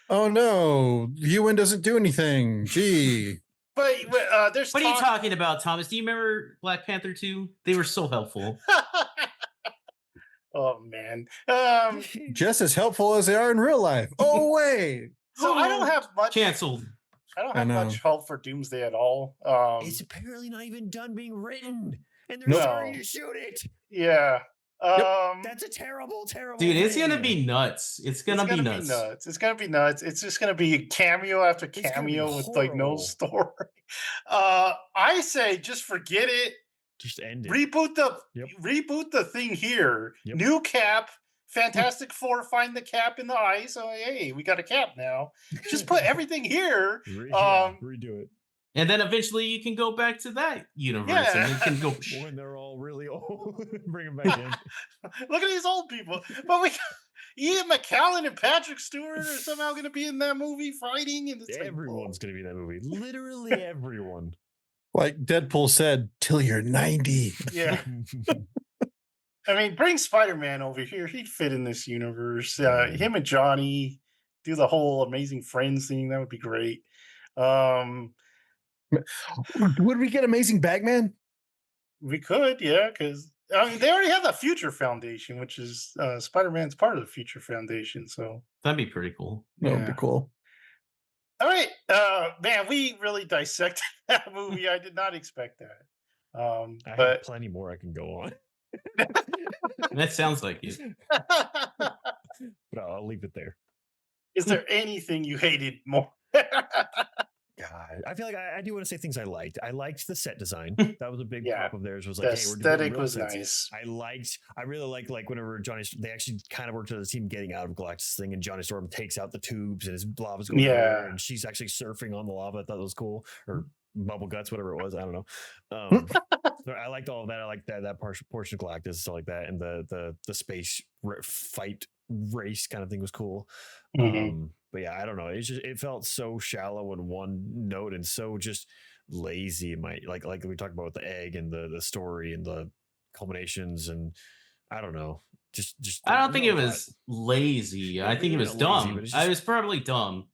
Oh no, UN doesn't do anything. Gee. But there's What are you talking about, Thomas? Do you remember Black Panther 2? They were so helpful. Oh man. Just as helpful as they are in real life. Oh wait. So I don't have much Canceled. I don't I have know. much hope for Doomsday at all. It's apparently not even done being written, and they're No. starting to shoot it. Yeah. That's a terrible, terrible. Dude, it's thing. gonna be nuts. It's gonna be nuts. It's gonna be nuts. It's just gonna be cameo after It's gonna be cameo with like no horrible. story. I say just forget it. Just end it. Reboot the thing here. Yep. New Cap. Fantastic Four find the Cap in the ice. So hey, we got a Cap now. Just put everything here. Redo it And then eventually you can go back to that universe and it can go. when they're all really old. Bring them back in. Look at these old people. But Ian McKellen and Patrick Stewart are somehow going to be in that movie fighting. And it's Everyone's gonna be in that movie. Literally everyone. Like Deadpool said, till you're 90. Yeah. I mean, bring Spider-Man over here. He'd fit in this universe. Him and Johnny do the whole Amazing Friends thing. That would be great. Would we get Amazing Bagman? We could, yeah, because I mean, they already have the Future Foundation, which is Spider-Man's part of the Future Foundation. So That'd be pretty cool. That would be cool. all right, man, we really dissected that movie. I did not expect that. I have But plenty more I can go on. That sounds like it. But I'll leave it there. is there anything you hated more? God, I feel like I do want to say things I liked. I liked the set design. That was a big Yeah. prop of theirs. Was The like, hey, we're doing aesthetic real was sets. nice. I really like whenever they actually kind of worked as a team getting out of Galactus thing, and Johnny Storm takes out the tubes and his lava's going everywhere, and she's actually surfing on the lava. I thought that was cool, or bubble guts, whatever it was. I don't know. So I liked all of that. I liked that portion of Galactus, stuff like that, and the space fight race kind of thing was cool. Mhm. But yeah, I don't know. It felt so shallow in one note and so just lazy. Like we talked about with the egg and the story and the culminations, and I don't know. Just I don't think it was lazy. I think it was Not lazy, dumb. but it's I just- was probably dumb.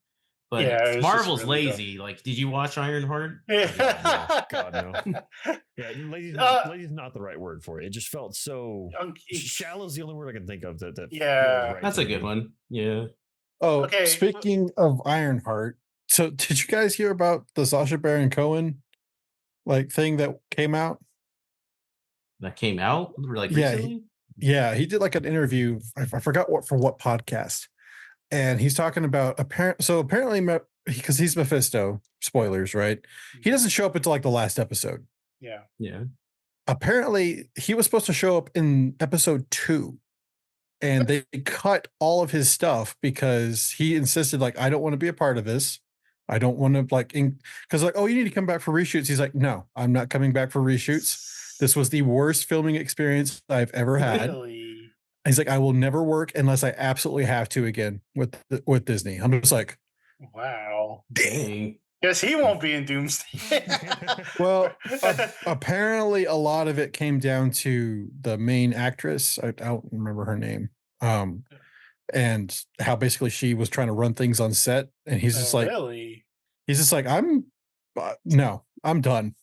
But Yeah, it was just Marvel's really lazy. Like, did you watch Ironheart? God no. Yeah, lazy's not the right word for it. It just felt so shallow. Is the only word I can think of that. Yeah. feels right That's to a good me. one. Yeah. Oh, Okay. speaking of Ironheart, so did you guys hear about the Sacha Baron Cohen thing that came out? That came out like Yeah, recently? Yeah, he did like an interview. I forgot what podcast, and he's talking about apparently because he's Mephisto. Spoilers, right? He doesn't show up until like the last episode. Yeah. Yeah. Apparently, he was supposed to show up in episode 2, and they cut all of his stuff because he insisted, like, I don't want to be a part of this. I don't want to because oh, you need to come back for reshoots. He's like, no, I'm not coming back for reshoots. This was the worst filming experience I've ever had. Really? He's like, I will never work unless I absolutely have to again with Disney. I'm just like, Wow. Dang. Guess he won't be in Doomsday. well, apparently a lot of it came down to the main actress. I don't remember her name. And how basically she was trying to run things on set, and he's just like, really? he's just like, I'm I'm done.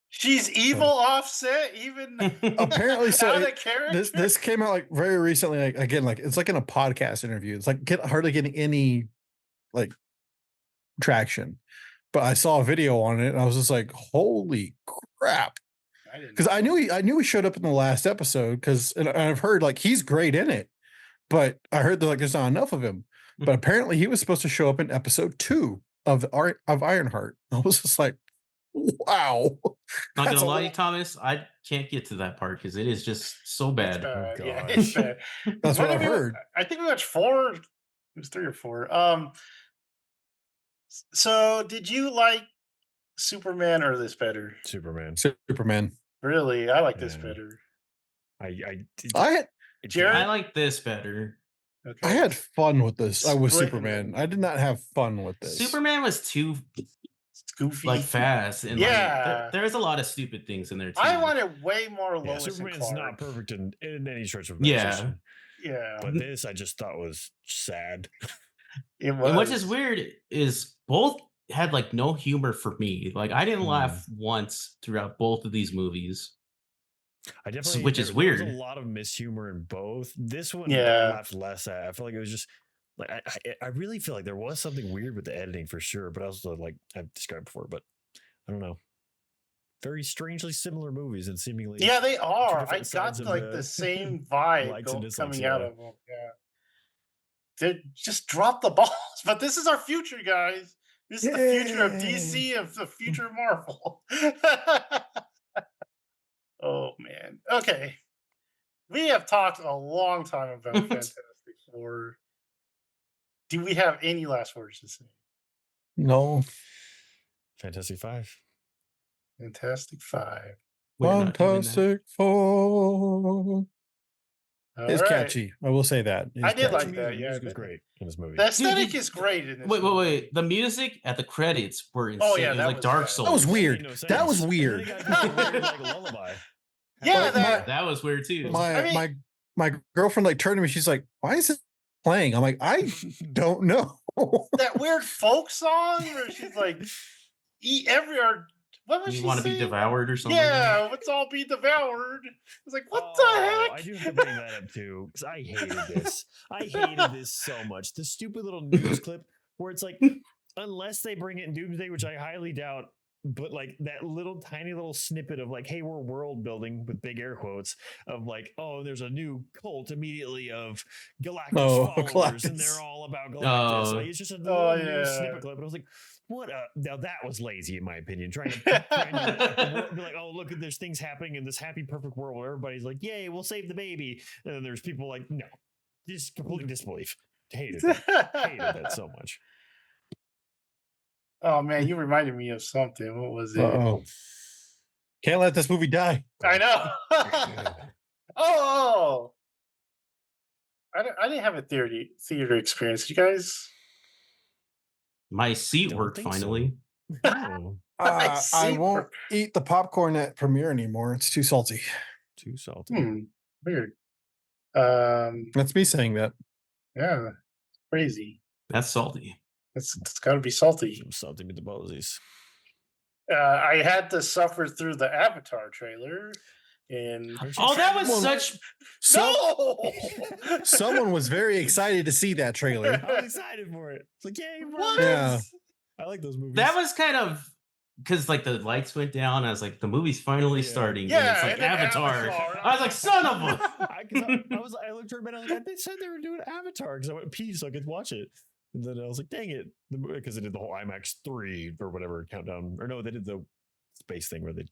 She's evil offset, even Apparently, so out of character. this came out like very recently. Like again, like it's like in a podcast interview. It's like hardly getting any like traction. But I saw a video on it, and I was just like, "Holy crap!" Because I knew he showed up in the last episode. Because I've heard like he's great in it, but I heard that like there's not enough of him. But apparently, he was supposed to show up in episode 2 of Ironheart. I was just like, "Wow!" Not That's gonna a lie, lot. Thomas, I can't get to that part because it is just so bad. Yeah, gosh. it's bad. That's what I've did we- heard. I think we watched 4. It was 3 or 4. So did you like Superman or this better? Superman. Superman. Really? I like this Yeah. better. I I had Jared? I like this better. Okay. I had fun with this. I was Splitting Superman. them. I did not have fun with this. Superman was too Goofy. like fast, and Yeah. like there's a lot of stupid things in there too. I wanted way more Yeah, Lois and Superman's Clark. not perfect in any stretch of Yeah. imagination. Yeah. But this I just thought was sad. It was. And which is weird is both had like no humor for me. Like I didn't laugh once throughout both of these movies. I definitely, which is there was weird. a lot of mishumor in both. This one, Yeah. I laughed less at. I feel like it was just like I really feel like there was something weird with the editing for sure. But also, like I've described before, but I don't know. Very strangely similar movies and seemingly Yeah, they are. I different got sides of like the the same vibe likes and dislikes, coming out yeah. of them. Yeah. They just drop the balls. But this is our future, guys. This is the future of DC and the future of Marvel. Oh man. Okay. We have talked a long time about Fantastic Four. Do we have any last words to say? No. Fantastic Five. Fantastic Five. We're not doing that. Fantastic Four. All It's right. catchy. I will say that. It's I did catchy. like that. The Yeah, music was great in this movie. The aesthetic Dude, is great in this. Wait. movie. The music at the credits were insane. Oh, yeah, it was that like was Dark bad. Souls. That was That made weird. no That was sense. weird. And then it got this weird, like lullaby. Yeah, Like, that. That was weird too. My I mean- my girlfriend like turned to me. She's like, "Why is it playing?" I'm like, "I don't know." That weird folk song where she's like, "Eat every." Or what was You she want to be saying? devoured or something? Yeah, let's all be devoured. I was like, what Oh, the heck? I do have to bring that up too because I hated this. I hated this so much. The stupid little news clip where it's like, unless they bring it in Doomsday, which I highly doubt, but like that little tiny little snippet of like, hey, we're world building with big air quotes of like, oh, there's a new cult immediately of Galactus followers, and Galactus. they're all about Galactus. Like, it's just a little news yeah. snippet clip, and I was like, what? Now that was lazy in my opinion. Trying to be like, oh, look, there's things happening in this happy, perfect world where everybody's like, yay, we'll save the baby, and then there's people like, no, just complete disbelief. Hated that so much. Oh man, you reminded me of something. What was it? Oh, can't let this movie die. I know. Oh, I didn't have a theater experience. You guys? My seat Don't worked think so. finally. Oh, I see. won't eat the popcorn at premiere anymore. It's too salty. too salty. Weird. That's me saying that. Yeah, crazy. That's salty. It's got to be salty. Some salty meatballs. I had to suffer through the Avatar trailer, and Oh, that was Well, such. no. Someone was very excited to see that trailer. I was excited for it. It's like, yay, What? Yeah. I like those movies. That was kind of because like the lights went down. I was like, the movie's finally Yeah. starting. Yeah, and it's like and then Avatar. Avatar. I was like, son of a. I looked for a minute. I was like, they said they were doing Avatar because I went pee so I could watch it. And then I was like, dang it, because they did the whole IMAX 3 or whatever countdown. Or no, they did the space thing where they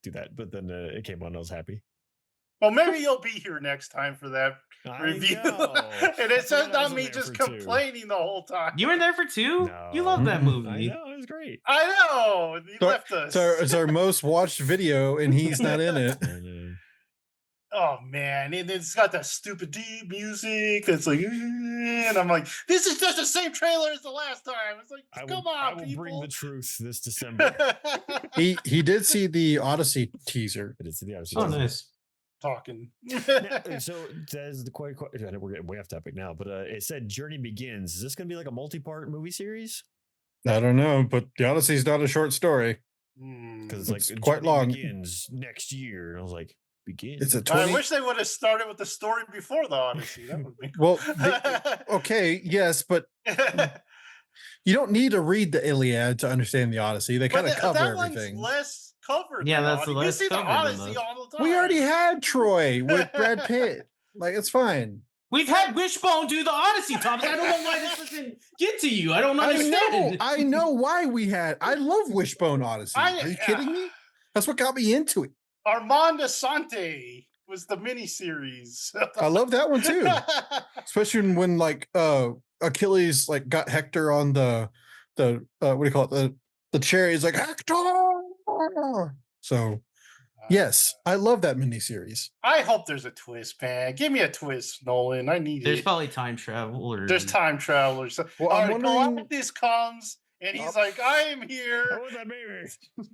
do that. But then it came on. I was happy. Well, maybe you'll be here next time for that I review. know. And it's I just was not in me there just for 2. complaining the whole time. You were there for 2? You love that I movie. know, it was great. I know. He So- left us. It's our most watched video, and he's not in it. I know. Oh man, and it's got that stupid deep music. It's like, and I'm like, this is just the same trailer as the last time. It's like, come I on, will people. bring the truth this December. He did see the Odyssey teaser. It is the Odyssey. Oh, nice. Talking. Now, so that's the quite. We're getting way off topic now, but it said Journey Begins. Is this going to be like a multi-part movie series? I don't know, but the Odyssey's not a short story. Because it's like It's quite Journey long. Begins next year, and I was like, begin. It's a I 20. wish they would have started with the story before the Odyssey. That would be Well, okay, yes, but you don't need to read the Iliad to understand the Odyssey. They kind of cover that everything. one's less covered. Yeah, than that's Odyssey. less We see the covered than Odyssey those. all the time. We already had Troy with Brad Pitt. Like, it's fine. We've had Wishbone do the Odyssey, Thomas. I don't know why this doesn't get to you. I don't understand. I know why we had. I love Wishbone Odyssey. Are you kidding me? That's what got me into it. Armand Asante was the miniseries. I love that one too. Especially when like Achilles like got Hector on the what do you call it, the chariot. He's like, Hector. So Yes, I love that miniseries. I hope there's a twist, man. Give me a twist, Nolan. I need There's it. probably time travel or There's time travelers. Well, All I'm right, wondering- Galactus comes and he's like, I am here. Oh, that baby.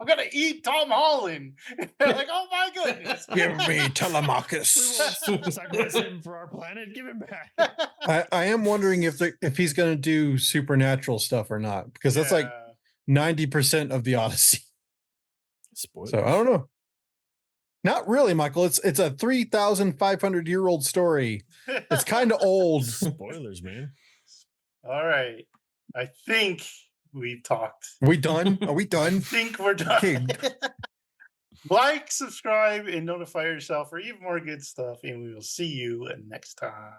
I'm gonna eat Tom Holland. Like, oh my goodness. Give me We Telemachus. won't sacrifice him for our planet. Give him back. I am wondering if he's going to do supernatural stuff or not, because that's like Yeah. 90% of the Odyssey. Spoilers. So I don't know. Not really, Michael. It's a 3,500-year-old story. It's kind of old. Spoilers, man. All right. I think we've talked. We done? Are we I done? think we're done. Okay. Like, subscribe, and notify yourself for even more good stuff. And we will see you next time.